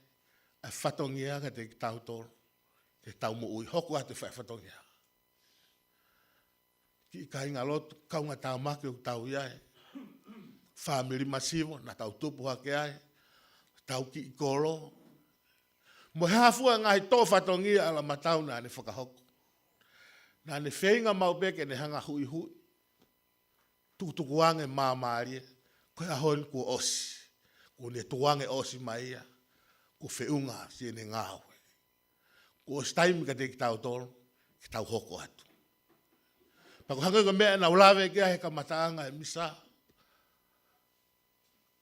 ai whatongia ka te tau tolu, ke tau mo ui, hoku atu whai whatongia. Ki kainga loto, kaunga tau maki o tau iai. Family masivo, na tau tupu hake ai. Tau ki i koro. Mo hafua ngai tō whatongia ala matau na ne whakahoko. Na ne whenga maupeke ne hanga hui hui. Tukutukuange māmarie. Koe ahon kua osi. Ko ne tuange osi maia. Ko whiunga si ne ngāwe. Ko osi taimi ka te ki tau tolo. Ki tau hoko atu. Pako hanga ko mea na ulawe kia he ka mataanga e misa.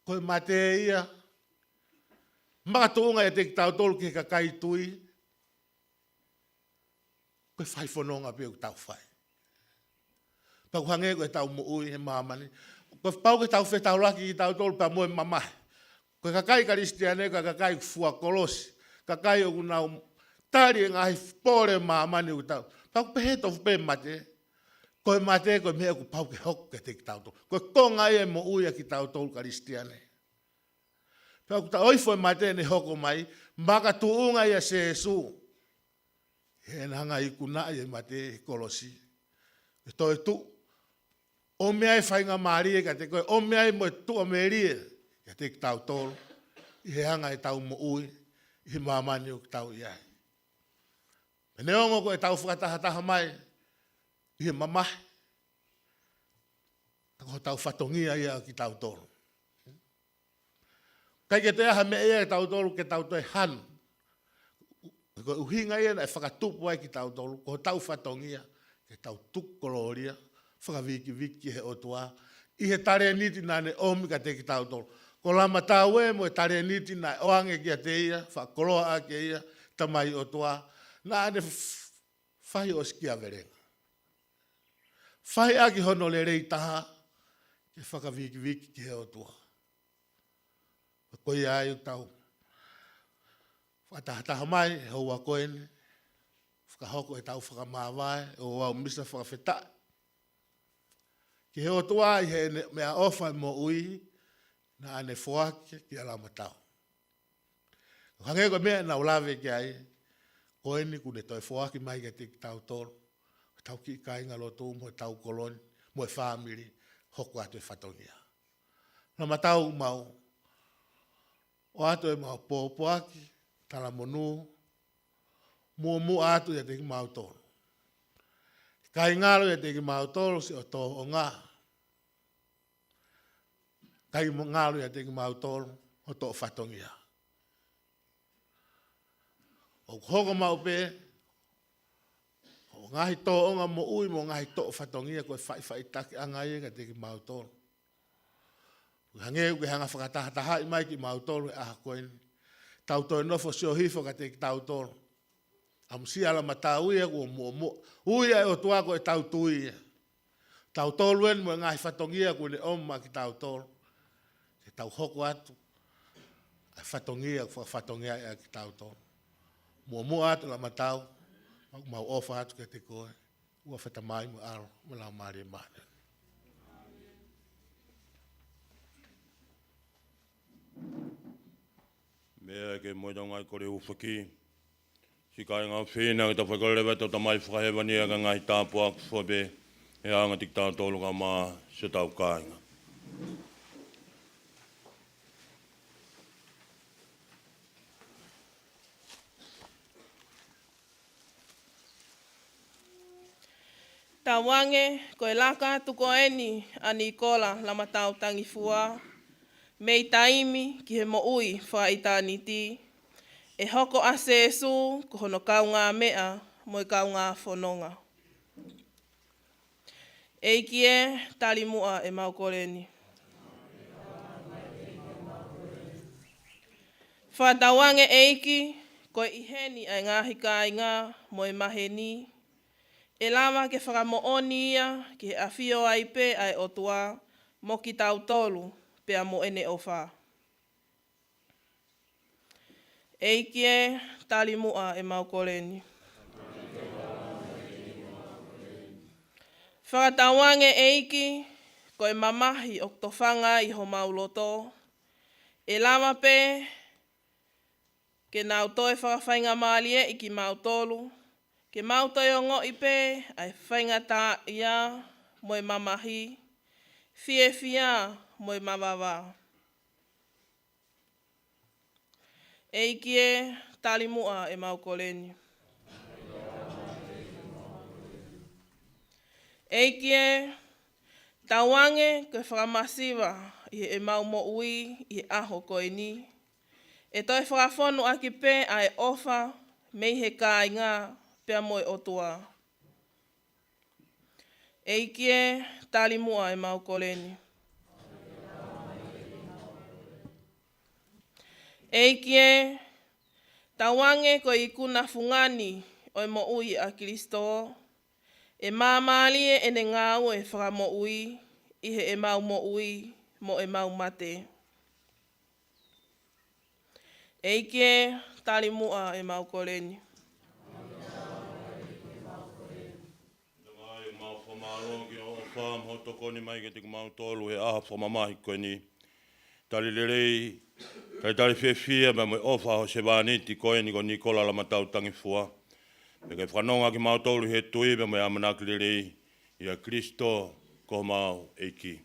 Koe mate ia. Maka tuunga e te ki tau tolu ki ka kai tui. Koe whai whanonga pia ku tau whai. Pako hanga ko e tau mo ui he mamani. Koe pau ke tau whe tau laki ki tau tolu pa moe mamahe. Koe ka kai karistiane ka kai fua kolosi. Ka kai o kunau tari e ngahi pore mamani ku tau. Pako pehe tofu pe mate. Koe mate koe mea ku pau ke hoku ke te ki tau tolu. Koe konga e mo uia ki tau tolu karistiane. Pau ku ta oifo e mate ne hoko mai, maka tuunga ia se esu. He nanga i kuna i mate kolosi. E toi tu, o mea e whainga marie ka te koe, o mea e moe tu o merie, ka te ki tau tolu. I he hanga e tau mo ui, i he mamani o ki tau iai. E neongo ko e tau whakatahataha mai, i he mamahe. Tako tau whatongia ia ki tau tolu. Kai ke te aha me ea e tau tolu ke tau toi hanu. Ko uhinga ia na e whakatupu ai ki tau tolu. Ko tau whatongia ke tau tukoloria. Whakaviki viki he otua. I he tare niti na ne omi ka te ki tau tolu. Ko lama tau e mo e tare niti na e oange ki a te ia. Whakoloa a ke ia. Tamai otua. Na ane whai o skia verenga. Whai aki hono le rei taha, ke whakaviki viki ki he o tua. Koe ai o tau. Whakatahataha mai, he hoa koene. Whakahoko e tau whakamāwai, e hoa o misa whakawhetai. Ki he o tua i he mea ofa mo ui, na ane whoake ki alama tau. Hange koe mea na ulawe ki ai, koene kune toi whoake mai ke te ki tau toro. Tau ki kainga lotu mo tau koloni, mo e whamiri, hoko atu e whatongia. Na matau mau, o atu e mau pōpuaki, tala monu, mua atu e te ki mau toro. Kai ngaro e te ki mau toro si o tō o ngā. Kai ngaro e te ki mau toro o tō whatongia. O hoko mau pē, ngahi tō onga mo ui mo ngahi tō whatongia koe whai taki angai e ka te ki mau tōru. Hange uke hanga whakatahataha i mai ki mau tōru e aha koeni. Tau tō nofo sio hifo ka te ki tau tōru. Amusi ala mata ui e kua mua. Ui e o tuako e tau tui e. Tau tōru en mo ngahi whatongia koe ne oma ki tau tōru. Ke tau hoko atu. Ai whatongia whatongia e ki tau tōru. Mua atu la matau. Mau ofa atu ke te koe, ua wheta mai mu aro, mu lau maari e maare. Mea ke moetonga i kore uwhaki, Sikai ngā whina ki ta whakalewa tau ta mai whakahewani a ngai tāpua whabe e anga tik tā tolu ka mā se tau kāinga. Tā wange, koe laka tuko eni ani kola lama tau tangi fua, mei taimi ki he mo ui wha i tāniti, e hoko ase e su ko hono kau ngā mea mo i kau ngā whanonga. Eiki e tali mua e maukoreni. Whatawange eiki, koe iheni ai ngā hika i ngā mo i maheni, e lama ke whakamooni ia ki he awhio ai pe ai otua mo ki tau tolu pea mo ene o wha. Eiki e tali mua e maukoreni. Whakatawange eiki ko e mamahi o to whanga i ho mauloto. E lama pe ke nau toe whakawhainga maalie i ki mautolu. Ke mautoi o ngoi pe ai whainga tā ia mo e mamahi, fie fia mo e mawawa. Eiki e tali mua e maukoreni. Eiki e tawange koe whakamasiwa i e mau mo ui i aho koe ni. E toi whakawhonu aki pe ai ofa mei he kāinga pea moe otua. Eiki e tali mua e maukoreni. Eiki e tawange ko i kuna fungani o e mo ui a Kristo. E mamali e ene ngāu e whaka mo ui, i he e mau mo ui mo e mau mate. Eiki e tali mua e maukoreni. Wham hoto koni mai ke te kumau tolu he aha whamamahi koe ni. Tali lerei, kai tali whiawhia ma moe ofa ho se wāniti koe ni ko Nikola la matau tangi fua. Me kai whanonga ki mau tolu he tui ma moe amanaki lerei i a Kristo ko mau eiki.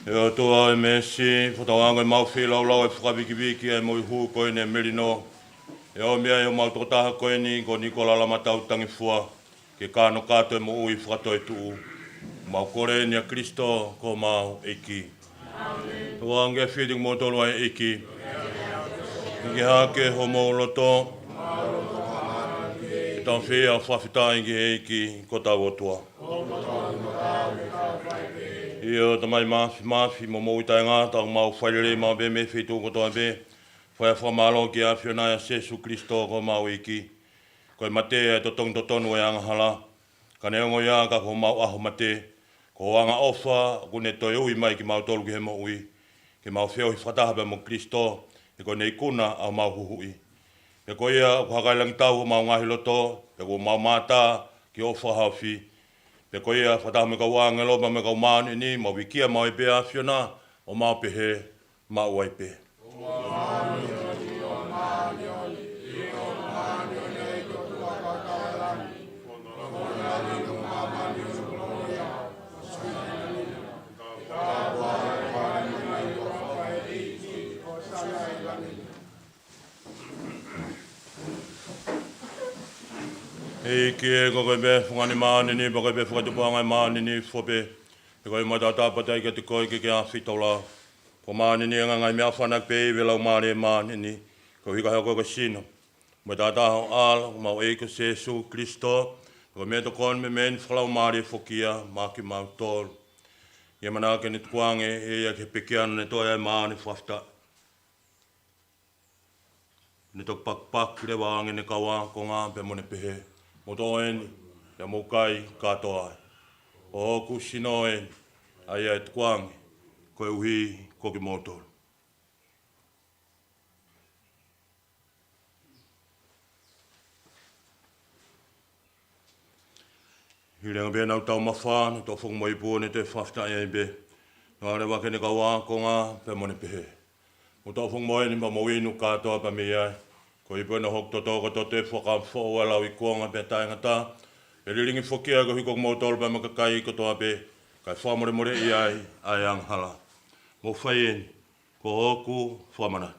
Eo toa e mesi, whatawanga i mau whilau e whakawiki e moi hu koe ne merino. Eo mea eo mau tokotaha koe ni ko Nikola la matau tangi fua. ke kano kato e mo ui whakatoi tuu. Mau kore ni a Kristo ko mau eiki. Wange feeding mo tolu ai eiki. Ngi hake ho mo loto. Tau whia whawhita ingi eiki ko tau otua. Ia ta mai mafi mo mo itai ngā tau mau whairere mau be me whitu ko toa be. Whai whamalo ki a whiona a Jesu Kristo ko mau eiki. Koe mate e to tonu e angahala. Ka neongo ia ka ko mau aho mate. Ko wanga ofa ko ne toi ui mai ki mau tolu ki he mo ui. Ki mau whio hi whatahape mo Kristo. E ko nei kuna au mau huhui. E ko ia ko hakailangi tau mau ngahi loto. E ko mau mata ki ofa hawhi. E ko ia whataha me ka wangelo ma me ka umani ni. Mau wikia mau i pea whiona. O mau pehe mau ai pe. E ke ko ko be fungani mani ni ba ko be fu ko ngai mani ni fobe e ko ma ta patai ke ko ke a fitola ko mani ni ngai me afana pe ve la mani ni ko hi ka ko sino ma ta al ma e ko Jesu Kristo ko me to kon me men flau mari fokia ma ki ma tol ye mana ke ni twange e ya ke pekian ne to ya mani fafta ni to pak le wange ne kawa ko nga pe mo ne pehe mo toeni ya mo kai katoa o kusinoen ai et kwang ko uhi ko ki motor hilenga be na tau mafan to fong moi pone te fafta ai be no re wa ke ne kawa ko nga pe mo ne pehe mo to fong moi ni mo inu katoa pa me ai ko i puna hok to ko te foka fo wala i kuanga pe taingata e riringi fokia ko hiko mo tol pa makakai ko to ape kai famore more i ai ang hala mo fain ko oku famanat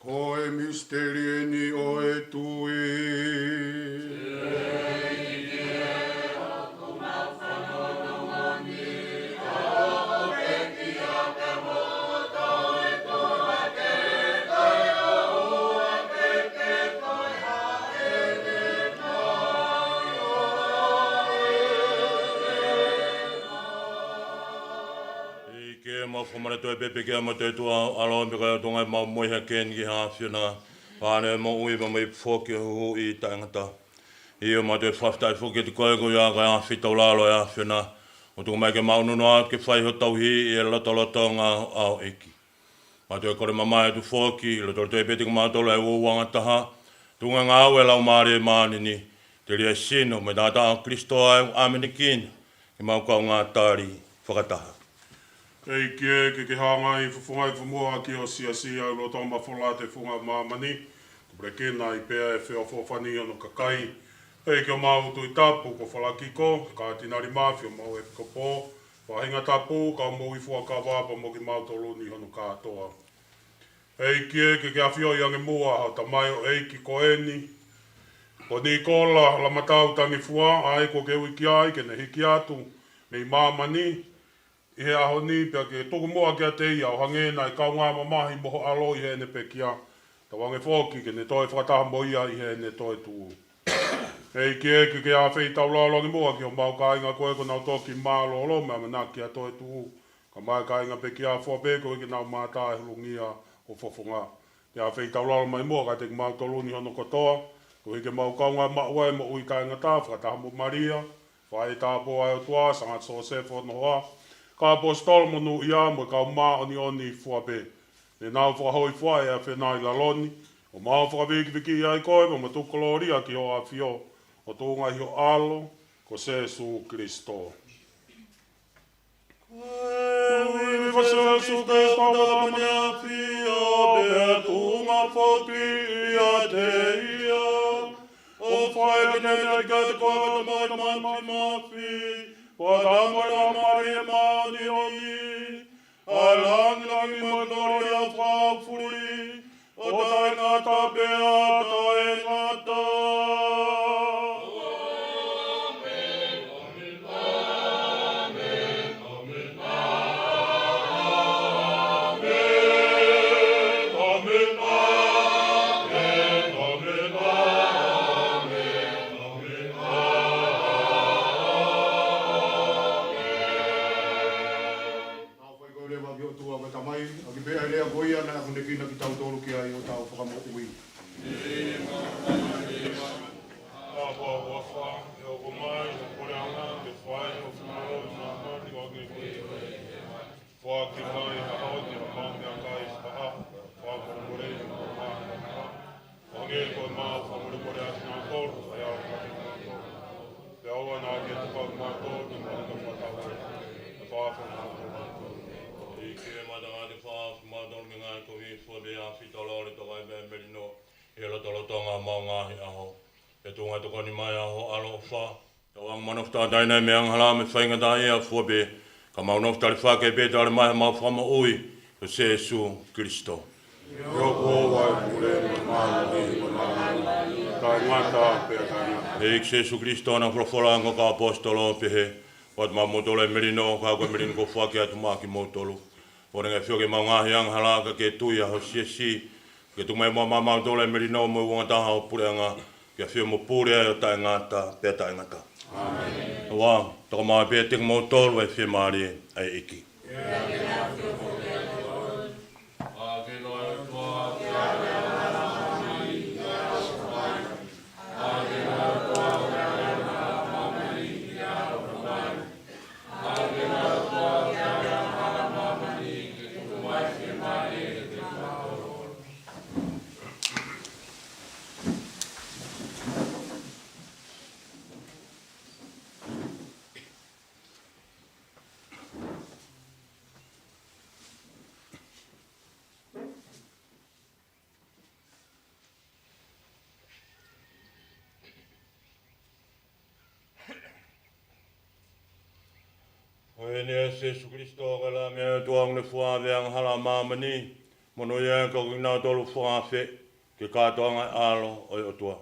Ko e misteri ni o e tui. Fomana to pepe ke mo te to alo me ka tonga ma mo he ken ki ha fiona pane mo ui ma mai foki hu i tangata i o ma te fafta foki te ko ya ga fita lalo ya fiona o to mai ke ma no no ke fai ho tau hi e loto nga au eki ma te ko mama e tu foki lo to te pete ma to le o wanga taha tunga nga o la mare mani ni te ria sino me data Kristo a amenikin ke ma ko nga tari whakataha. Kei kie ke hanga i whungai whumua ki o sia lo tō mawhola te whunga māmani. Kupre kena i pēa e whio whofani anu kakai. Hei ki o māutu i tapu ko whalakiko, ka tinari māwhi o mau e piko. Whahinga tapu ka mo i fua ka wāpa mo ki mātolo ni anu kātoa. Hei kie ke a whio i ange mua hau ta mai o eiki ko eni. Ko ni kola la matau tangi fua, ai ko ke wiki ai ke ne hiki atu. Mei māmani. I he aho ni pia ke toku moa kia te ia o hange na i kau ngā mamahi moho alo i he ne pe kia. Ta wange whoki ke ne toi whakataha mo ia i he ne toi tuu. Hei ke a whei tau lalongi moa ki o mau ka inga koe ko nau toki mālo olo mea mana kia toi tuu. Ka mai ka inga pe kia whua peko i ke nau mātā e hulungia o whofunga. Ke a whei tau lalo mai moa ka te ki mau toluni hono kotoa. Ko i ke mau kau ngā maua e mo ui ka inga tā whakataha mo Maria. Whae tā po ai o tua, sangat so se whono hoa. Ka apostol monu ia mo ka ma oni fuape. Ne nau whakahoi whae a whenai laloni. O maa whakawiki ai koe mo matukoloria ki o a whio. O tōnga hi o alo ko Jesu Kristo. Koe Jesu Kristo na mea whio bea tūnga whoki ia te ia. O whae kene ka te koe mai mawhi. Wa da mara mare mani oni tai ngata pea tai ngata. Tai nei me anghala me whainga tai a fuabe, ka maunof tali whake pe tali mai ma whama ui, o se Jesu Christo. Roko wai pure mai tai ngata pe tai ngata. E ik Jesu Christo na whawhora ngo ka apostolo pehe, wat ma motole merino, ka koe merino ko whake atu maki motolo. Ore ngai whioke maungahi anghala ka ke tuia ho siesi, ke tu mai mo motole merino mo wangataha o pureanga, ke whio mo pure o tai ngata pe tai ngata. Amen. Wa, toko mai pe te mo tolu e whi maari ai iki. Oene Jesu Christo kala me tuang le fua veang hala mamani mono ia ko na tolu fua fe ke ka tonga alo o o tua.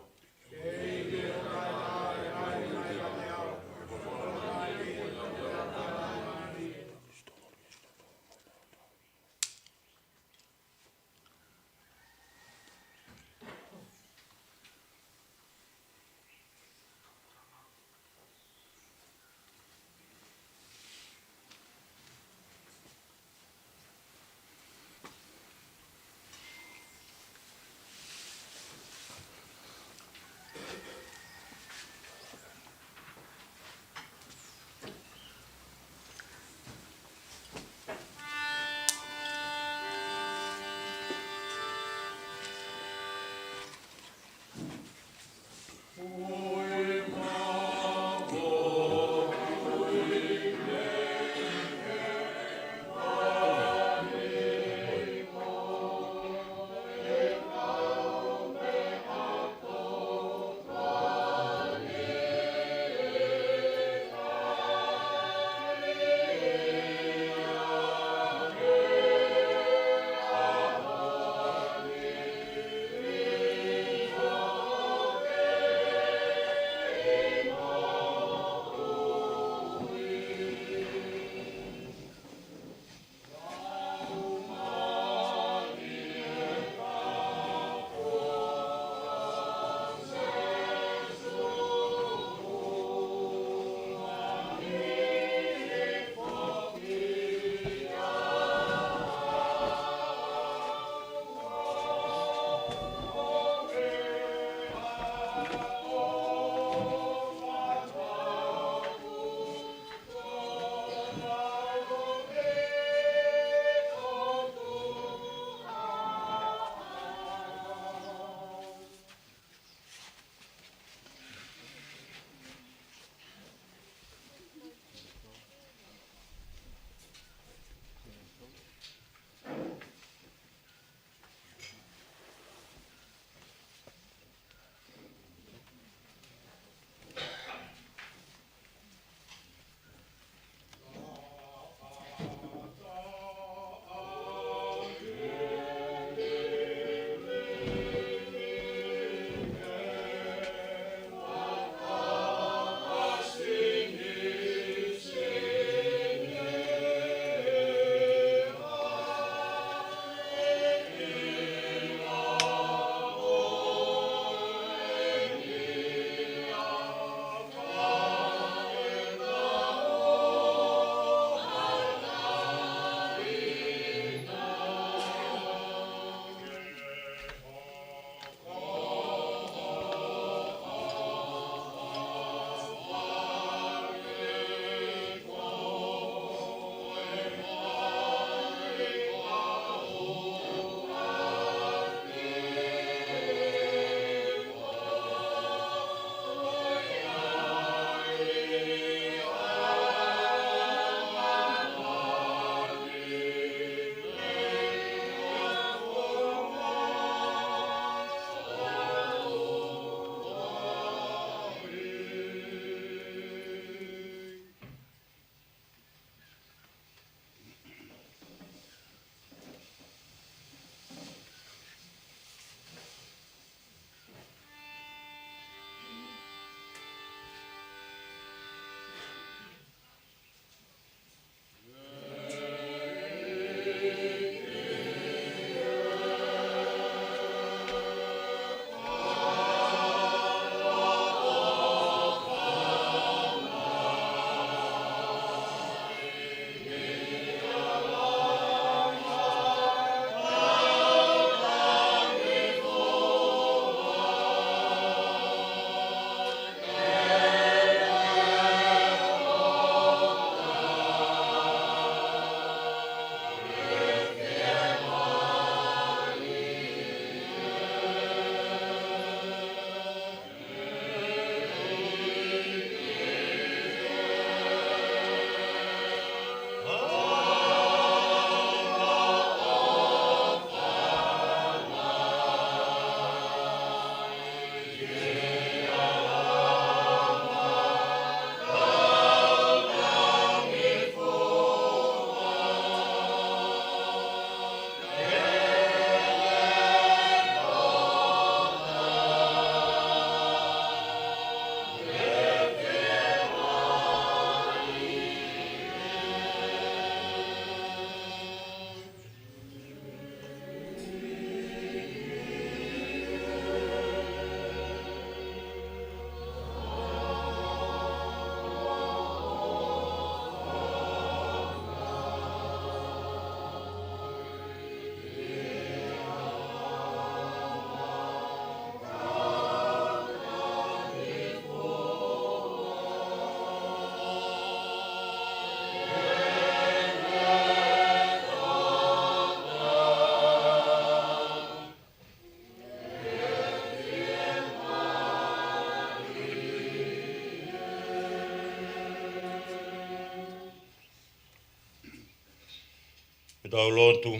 tau lotu.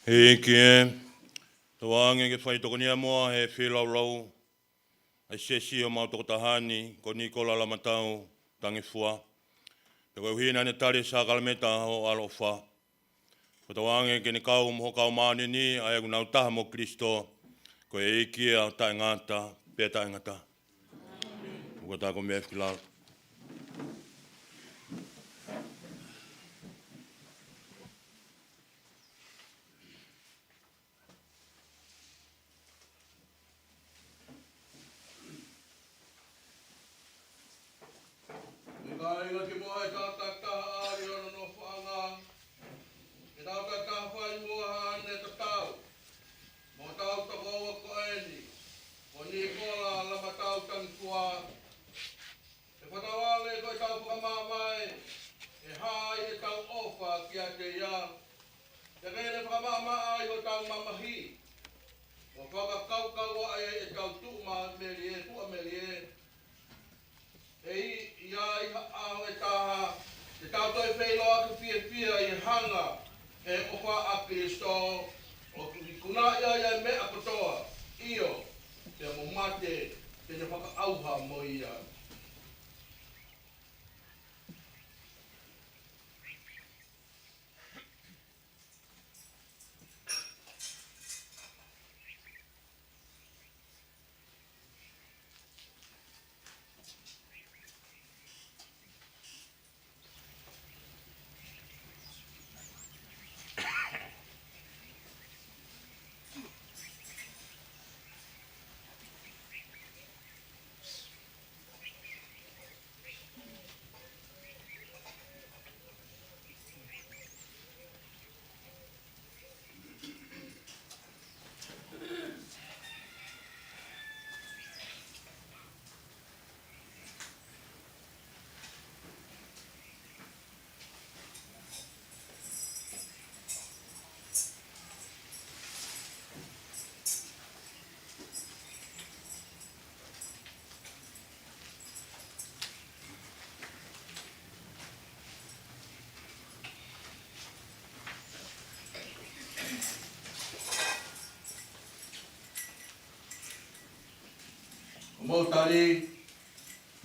He kie, tawange ke whai toko nia moa he whilau lau, ai sesi o mau toko tahani, ko Nikola Lamatau, tangi fua. Te koe hina ne tari sa kalameta ho alofa. Ko tawange ke ni kau mo kau maani ni, ai aku nau taha mo Kristo, ko e ikia o tae ngata, pe tae ngata. Ko tā ko mea whilau. Inga ki moa e tātaka ari ono no whaanga. E tātaka whai mua hane ta tau. Mo tau tako ua ko eni. Mo Nikola Lamatau tangi kua. E whatawale koe tau whakamawai. E hai e tau ofa ki a te ia. Te kene whakamama ai o tau mamahi. Mo whakakaukau ai e tau tuuma merie, tua merie. E ia i hao e taha, te tau toi whailoa ki pia i hanga e ofa a Kristo, o ki kuna ia i mea kotoa, io, te mo mate, te ne whaka auha mo ia.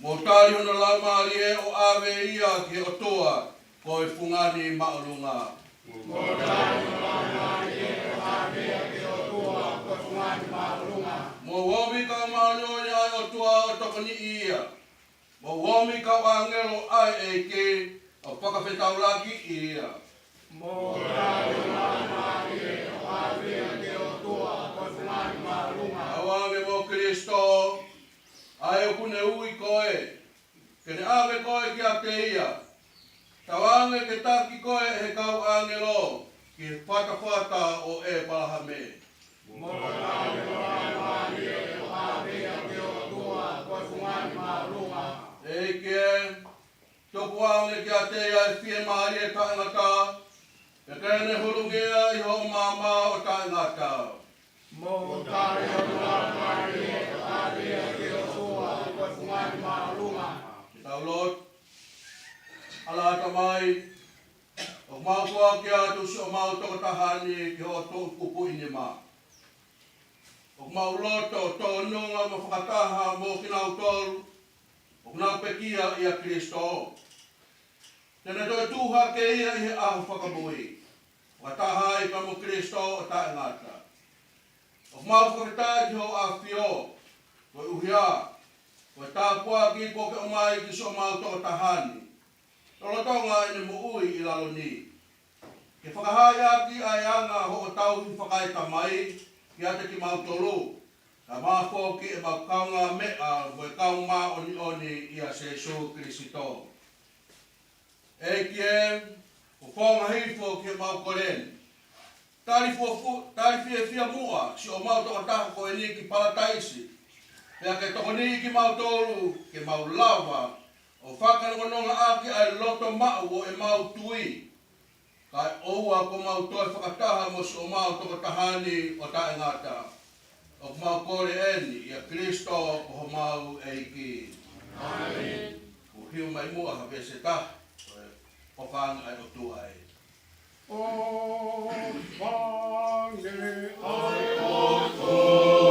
Motari hona lau maari e o awe ia ki o toa ko e fungani maurunga. Motari hona lau maari e o awe ia ki o toa ko e fungani maurunga. Mo womi ka maanoni ai o toa o tokoni ia. Mo womi ka wangelo ai e ke o whakawhetauraki ia. Motari hona lau maari e o awe ia ki o toa ko e fungani maurunga. Awange mo Kristo. Ai o kune ui koe, kene awe koe ki a te ia. Tawange ke taki koe he kau angelo, ki whata o e palahame. Motari hona lau maari e o awe ia ki o toa ko e fungani maurunga. Eike, toku ange ki a te ia e whie maari e taingata, e kene hurungea i ho mama o taingata. Motari hona lau maari e o awe ia ki o Taulot, ala tamai, o mau kua ki atu si o mau toko tahani ki ho tō kupu inima. O mau loto tō nunga mo whakataha mo ki nau tolu, o nau pekia i a Kristo. Tene toi tūha ke ia i he ahu whakamui, whakataha i ka mo Kristo o tae ngata. O mau whakatai ki ho a whio, ko uhia, Koe tāpua ki ko ke omai ki so mau tō tahani. Tolo tonga ene mo ui i lalo ni. Ke whakahai aki ai anga ho o tau hi whakai tamai ki ate ki mau tolu. Ka maa fōki e mau kaunga mea koe kaunga oni i a Jesu Kristo. E kie, o whonga hifo ki e mau koren. Tari fia mua si o mau tō taha ko e ni ki palataisi. Pea ke tokoni ki mau tolu, ke mau lava, o whakanonga aki ai loto mau o e mau tui. Kai oua ko mau toi whakataha mo si o mau toko tahani o tae ngata. O mau kore eni, ia Kristo ko ho mau eiki. Amen. Hiu mai mua ha pese ta. O whang ai o tua e. O whang ai o tua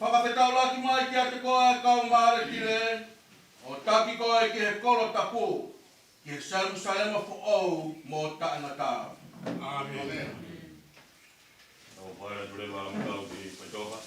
whakawhetau laki mai ki a te koa e kau maare ki le, o taki koa ki he kolo tapu, ki he Jerusalema fo ou mō taangata. Amen. Tau whaera ture wā mkau ki Paitoha.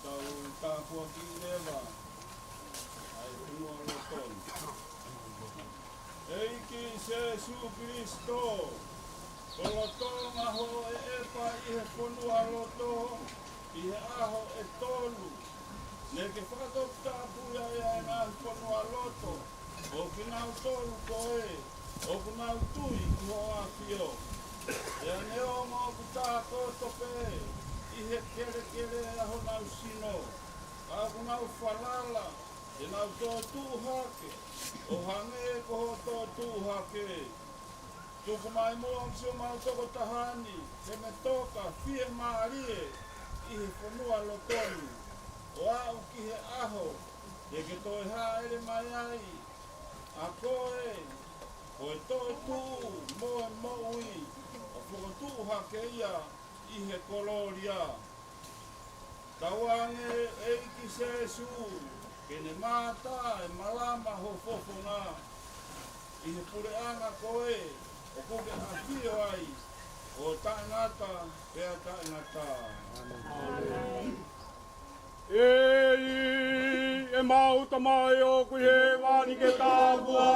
tau tāpua ki rewa. Ai unua loton. Eiki Jesu Kristo. Kolotonga ho e epa i he whanua loto. I he aho e tolu. Ne ke whakatopta puia ia e ngā whanua loto. O ki nau tolu koe. O ku nau tui ki ho a fio. Ia neo ngā ku tā koto pe. I he kere kere aho nau sino. A ku nau whalala. E nau tō tūhake. O hange ko ho tō tūhake. Tuku mai mua msio mau toko tahani. He me toka fie maarie. I he whanua lotonu. O au ki he aho. E ke toi haere mai ai. A koe. Koe toi tū. Moe moui. O whakatū hake ia. I he koloria. Tawange eiki Jesu. Kene mata e malama ho fofonga. I he pureanga koe. O koke a fio ai. O taengata. Pea taengata. Amen. E mauta mai o kui he wani ke tāpua.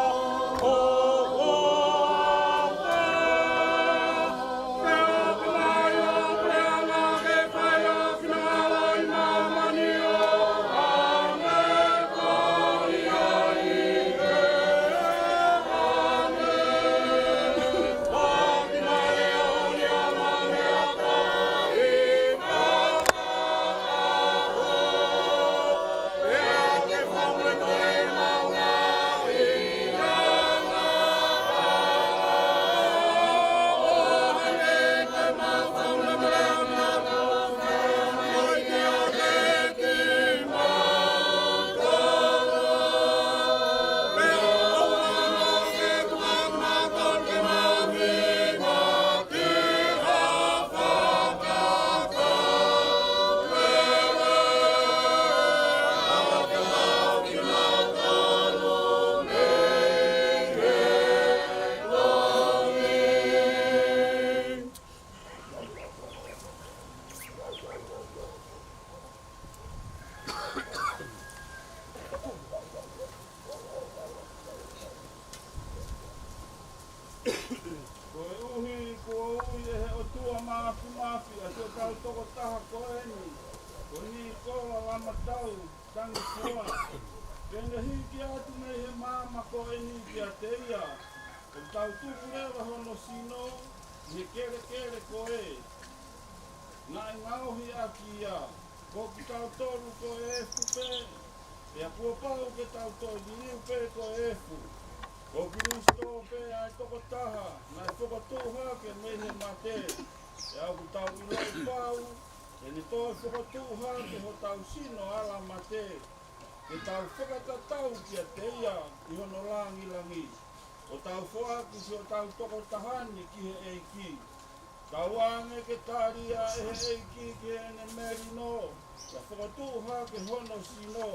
E tau whakatatau kia te ia I hono langi langi. O tau whaaki si o tau toko tahani ki he eiki. Tau ange ke taria e he eiki ki ene merino. Ka whakatuha ke hono sino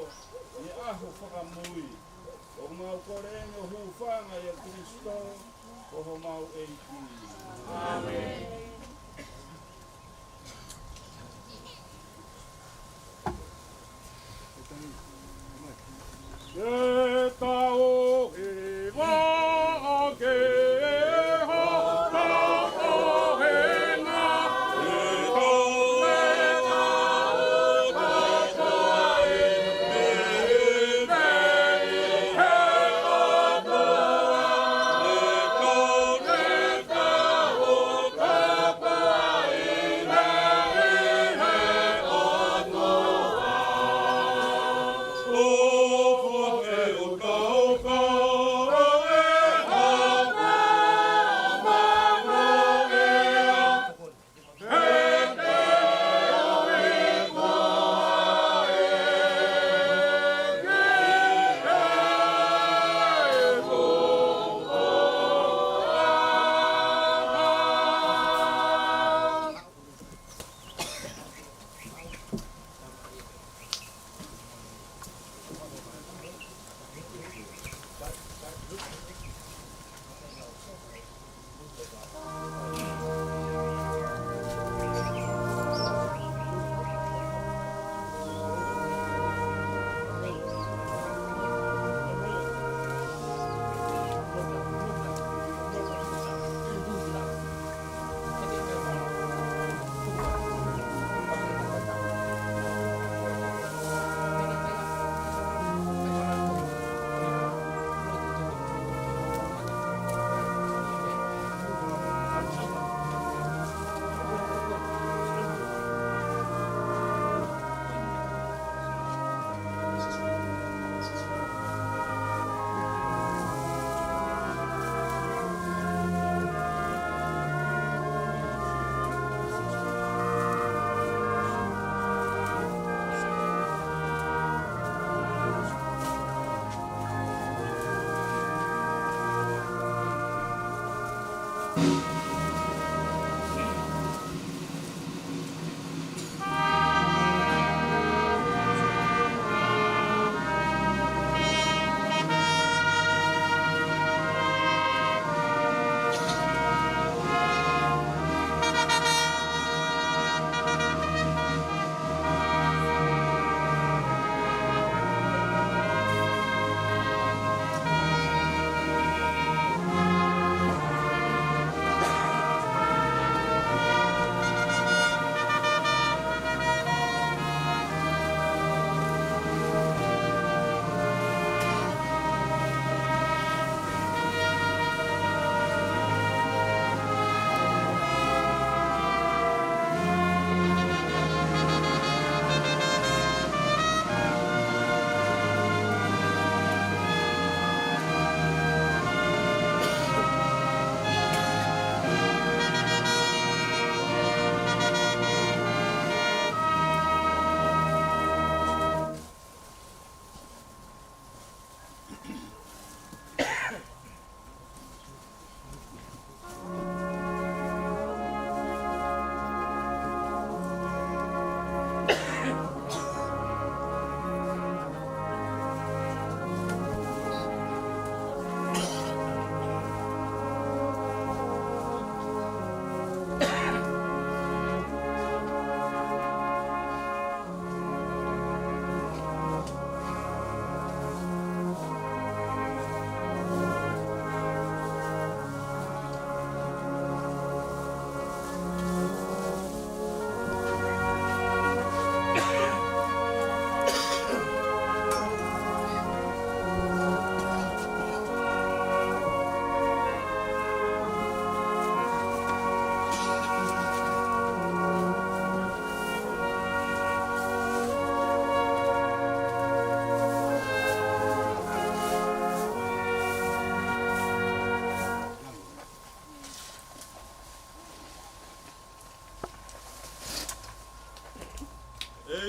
I aho whakamui. O mau korene o huwhanga I a Kristo o ho mau eiki. Amen. E tau e wā ke ha tau e ngā e tau e ngā o tau e me nei he atoa e kau ne kau o tau e nei he atoa o e o kau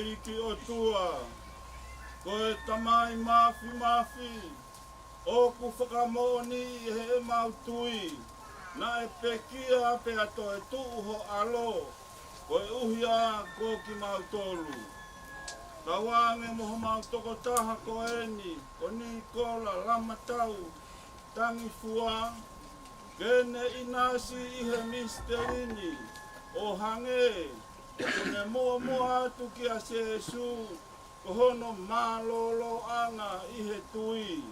hiki o tua, koe tamai mafi, o ku whakamoni he mautui, na e pekia pe ato e tuu ho alo, koe uhia ko ki mautolu. Tawange moho mautoko taha ko eni, ko ni kola lama tau, tangi fua, kene inasi ihe misterini, o hange, kene mua atu ki a Jesu, ko hono malolo anga ihe tui.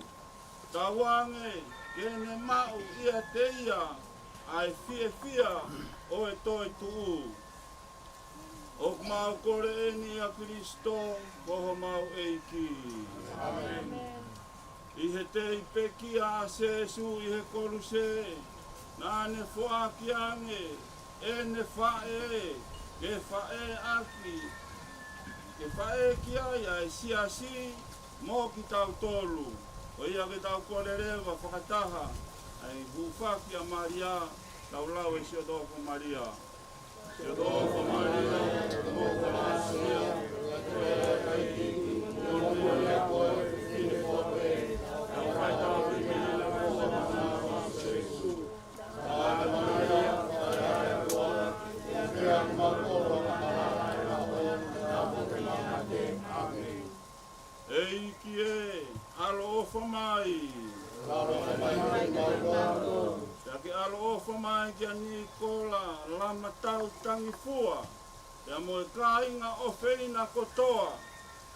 Tawange, kene mau ia teia, ai fia o e toi tuu. O mau kore eni a Kristo, koho mau eiki. Amen. Ihe te ipeki a Jesu ihe koruse, na ne foaki ange, e ne fae, ke fae aki, ke fae ki ai ai siasi, mo ki tau tolu. O ia ke tau kore rewa whakataha, ai hufaki a Maria, tau lau e Siodoko Maria. Siodoko Maria, moko masia, koe kai kiki, moko e koe, fine koe, tau kai tau kiki la koe na Jesu. Tata Maria, tata koe, kia makoro na koe, na koe mamate, amen. Ei ki e, alo ofa mai. Alo ofa mai, mai. Ke alo ofa mai kia Nikola, lama tau tangi fua, ia moe ka inga o feina kotoa,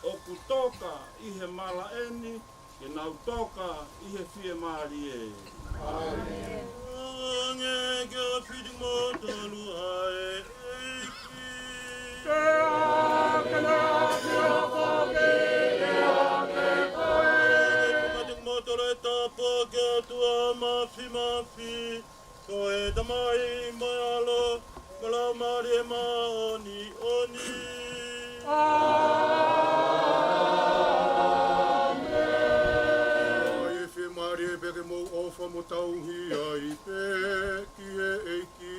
o kutoka ihe mala eni, ke nau toka ihe fie marie. Amen. Nge kia whiti motolu ae eiki. Ke a, ke a whake, ke a ke koe. Ke motolu e tapo ke tua mafi, koe tamai mai alo, kala mare ma oni. Amen. Ai e whi mare e peke mou ofa mo tauhi ai pe ki e eiki.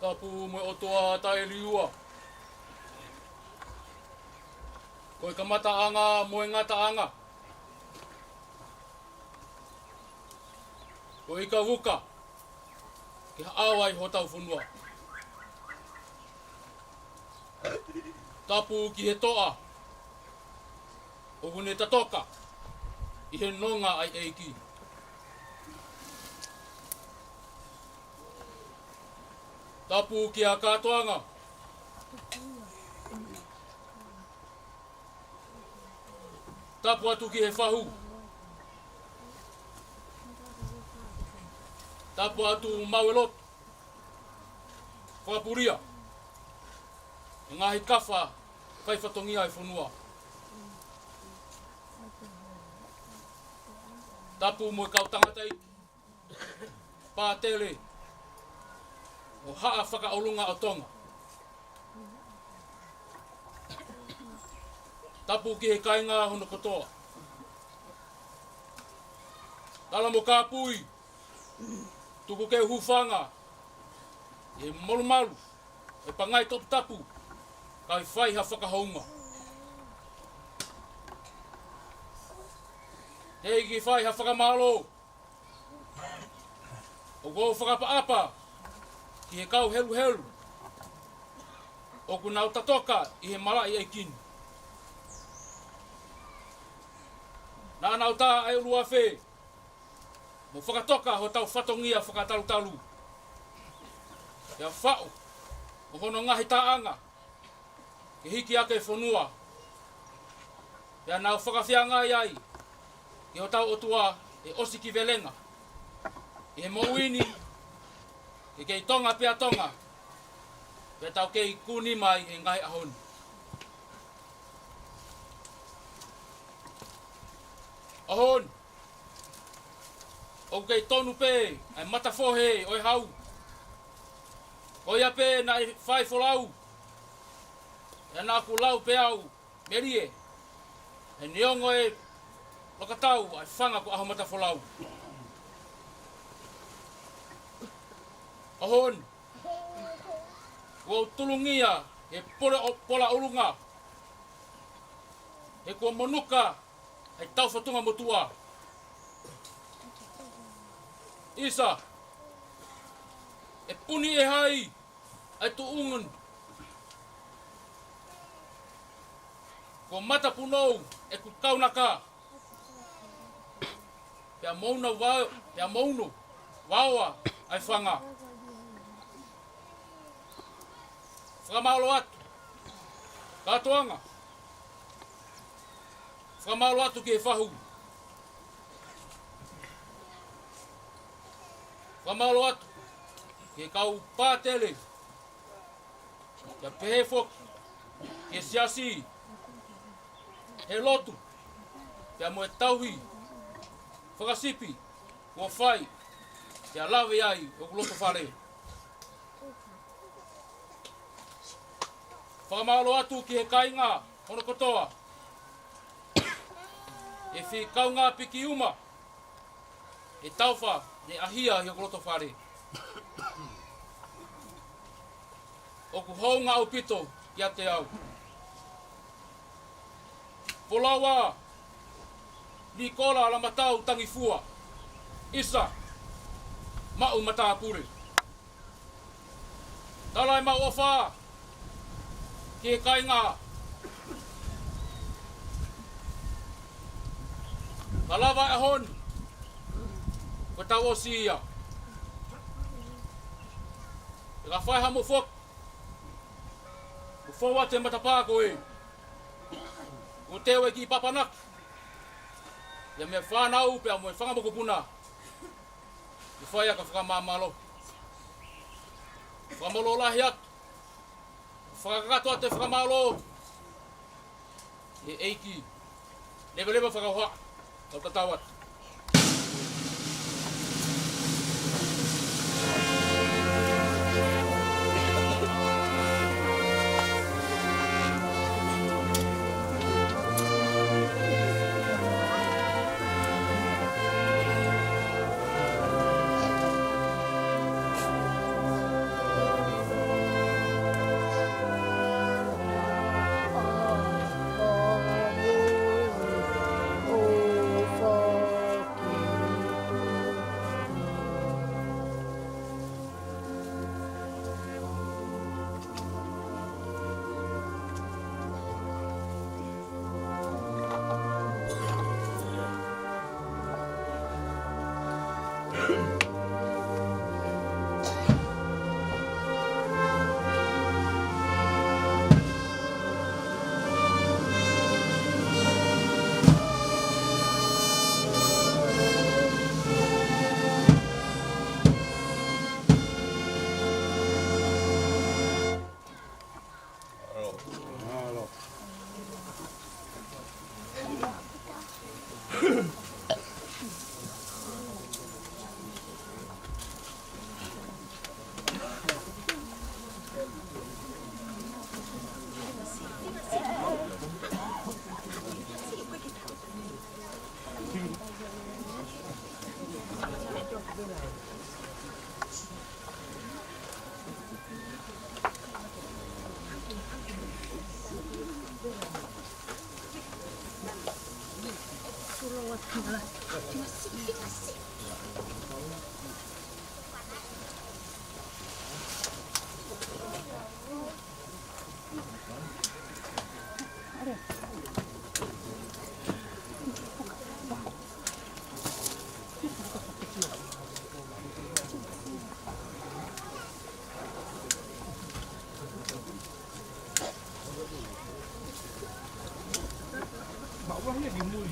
Tapu mo o toa tae liua. Koe ka mataanga mo e ngataanga. Ko i ka wuka. Ke haawai ho tau whunua. Tapu ki he toa. O hune tatoka. I he nonga ai eiki. Tapu ki a katoanga. Tapu atu ki he whahu. Tapu atu mauelot. Whapuria. E ngahi kawha kai whatongia e whunua. Tapu mo kau tangatai. Pātele. O haa whakaolunga o tonga. Tapu ki he kainga hono kotoa. Tala mo kāpui. Tuku ke hufanga. E malu. E pangai topu tapu. Kai whai ha whakahounga. Hei ki whai ha whakamalo. O go whakapaapa. Ki he kau helu. O ku nau tatoka i he malai ai kini. Nā nau tā ai urua whē. Mo whakatoka ho tau whatongia whakatalu. Ia whao. O hono ngahi tāanga. Ke hiki ake whonua. Ia nau whakawhianga ai. Ke ho tau otua e osi ki velenga. I he mouini. Ke kei tonga pia tonga. Pe tau kei kuni mai e ngai ahoni. Ahon. O kei tonu pe ai matafohe oi hau. O ia pe na whai wholau. E nā ku lau pe au. Merie. E neongo e lokatau ai whanga ku aho matafolau. Ahon. Ko tulungia e pola ulunga. E ko monuka ai tau whatunga motua. Isa. e puni e hai, ai tu ungun. Ko mata punou e ku kaunaka. Pea mouna wao, pea mounu, wawa ai whanga. Whakamaolo atu, katoanga. Whakamaolo atu ki e whahu. Whakamaolo atu ki e kau pātele. Kia pehe foki, ki e siasi. He lotu, pea mo e tauhi. Whakasipi, kua whai, kia lawe ai o kuloto whare. Whakamaolo atu ki he kainga, hono kotoa. E whi kaunga piki uma, e tauwha, ne ahia i o kuloto whare. O ku hounga au pito, kia te au. Polawa, ni kola ala matau tangi fua. Isa, mau mata pure. Talai mau ofa, ki kainga. Kalawa e hon, ko tau o siia. E ka whai hamu fok, ufowa te matapā koe. Ko teo e ki papanak. Ia me whanau pea mo e whangamoko puna. I whaia ka whakamamalo. Whakamalo lahi atu. Whakakato ate whakamalo. E eiki. Leba whakauha. Tau tatau atu. Bảo quá, đi mua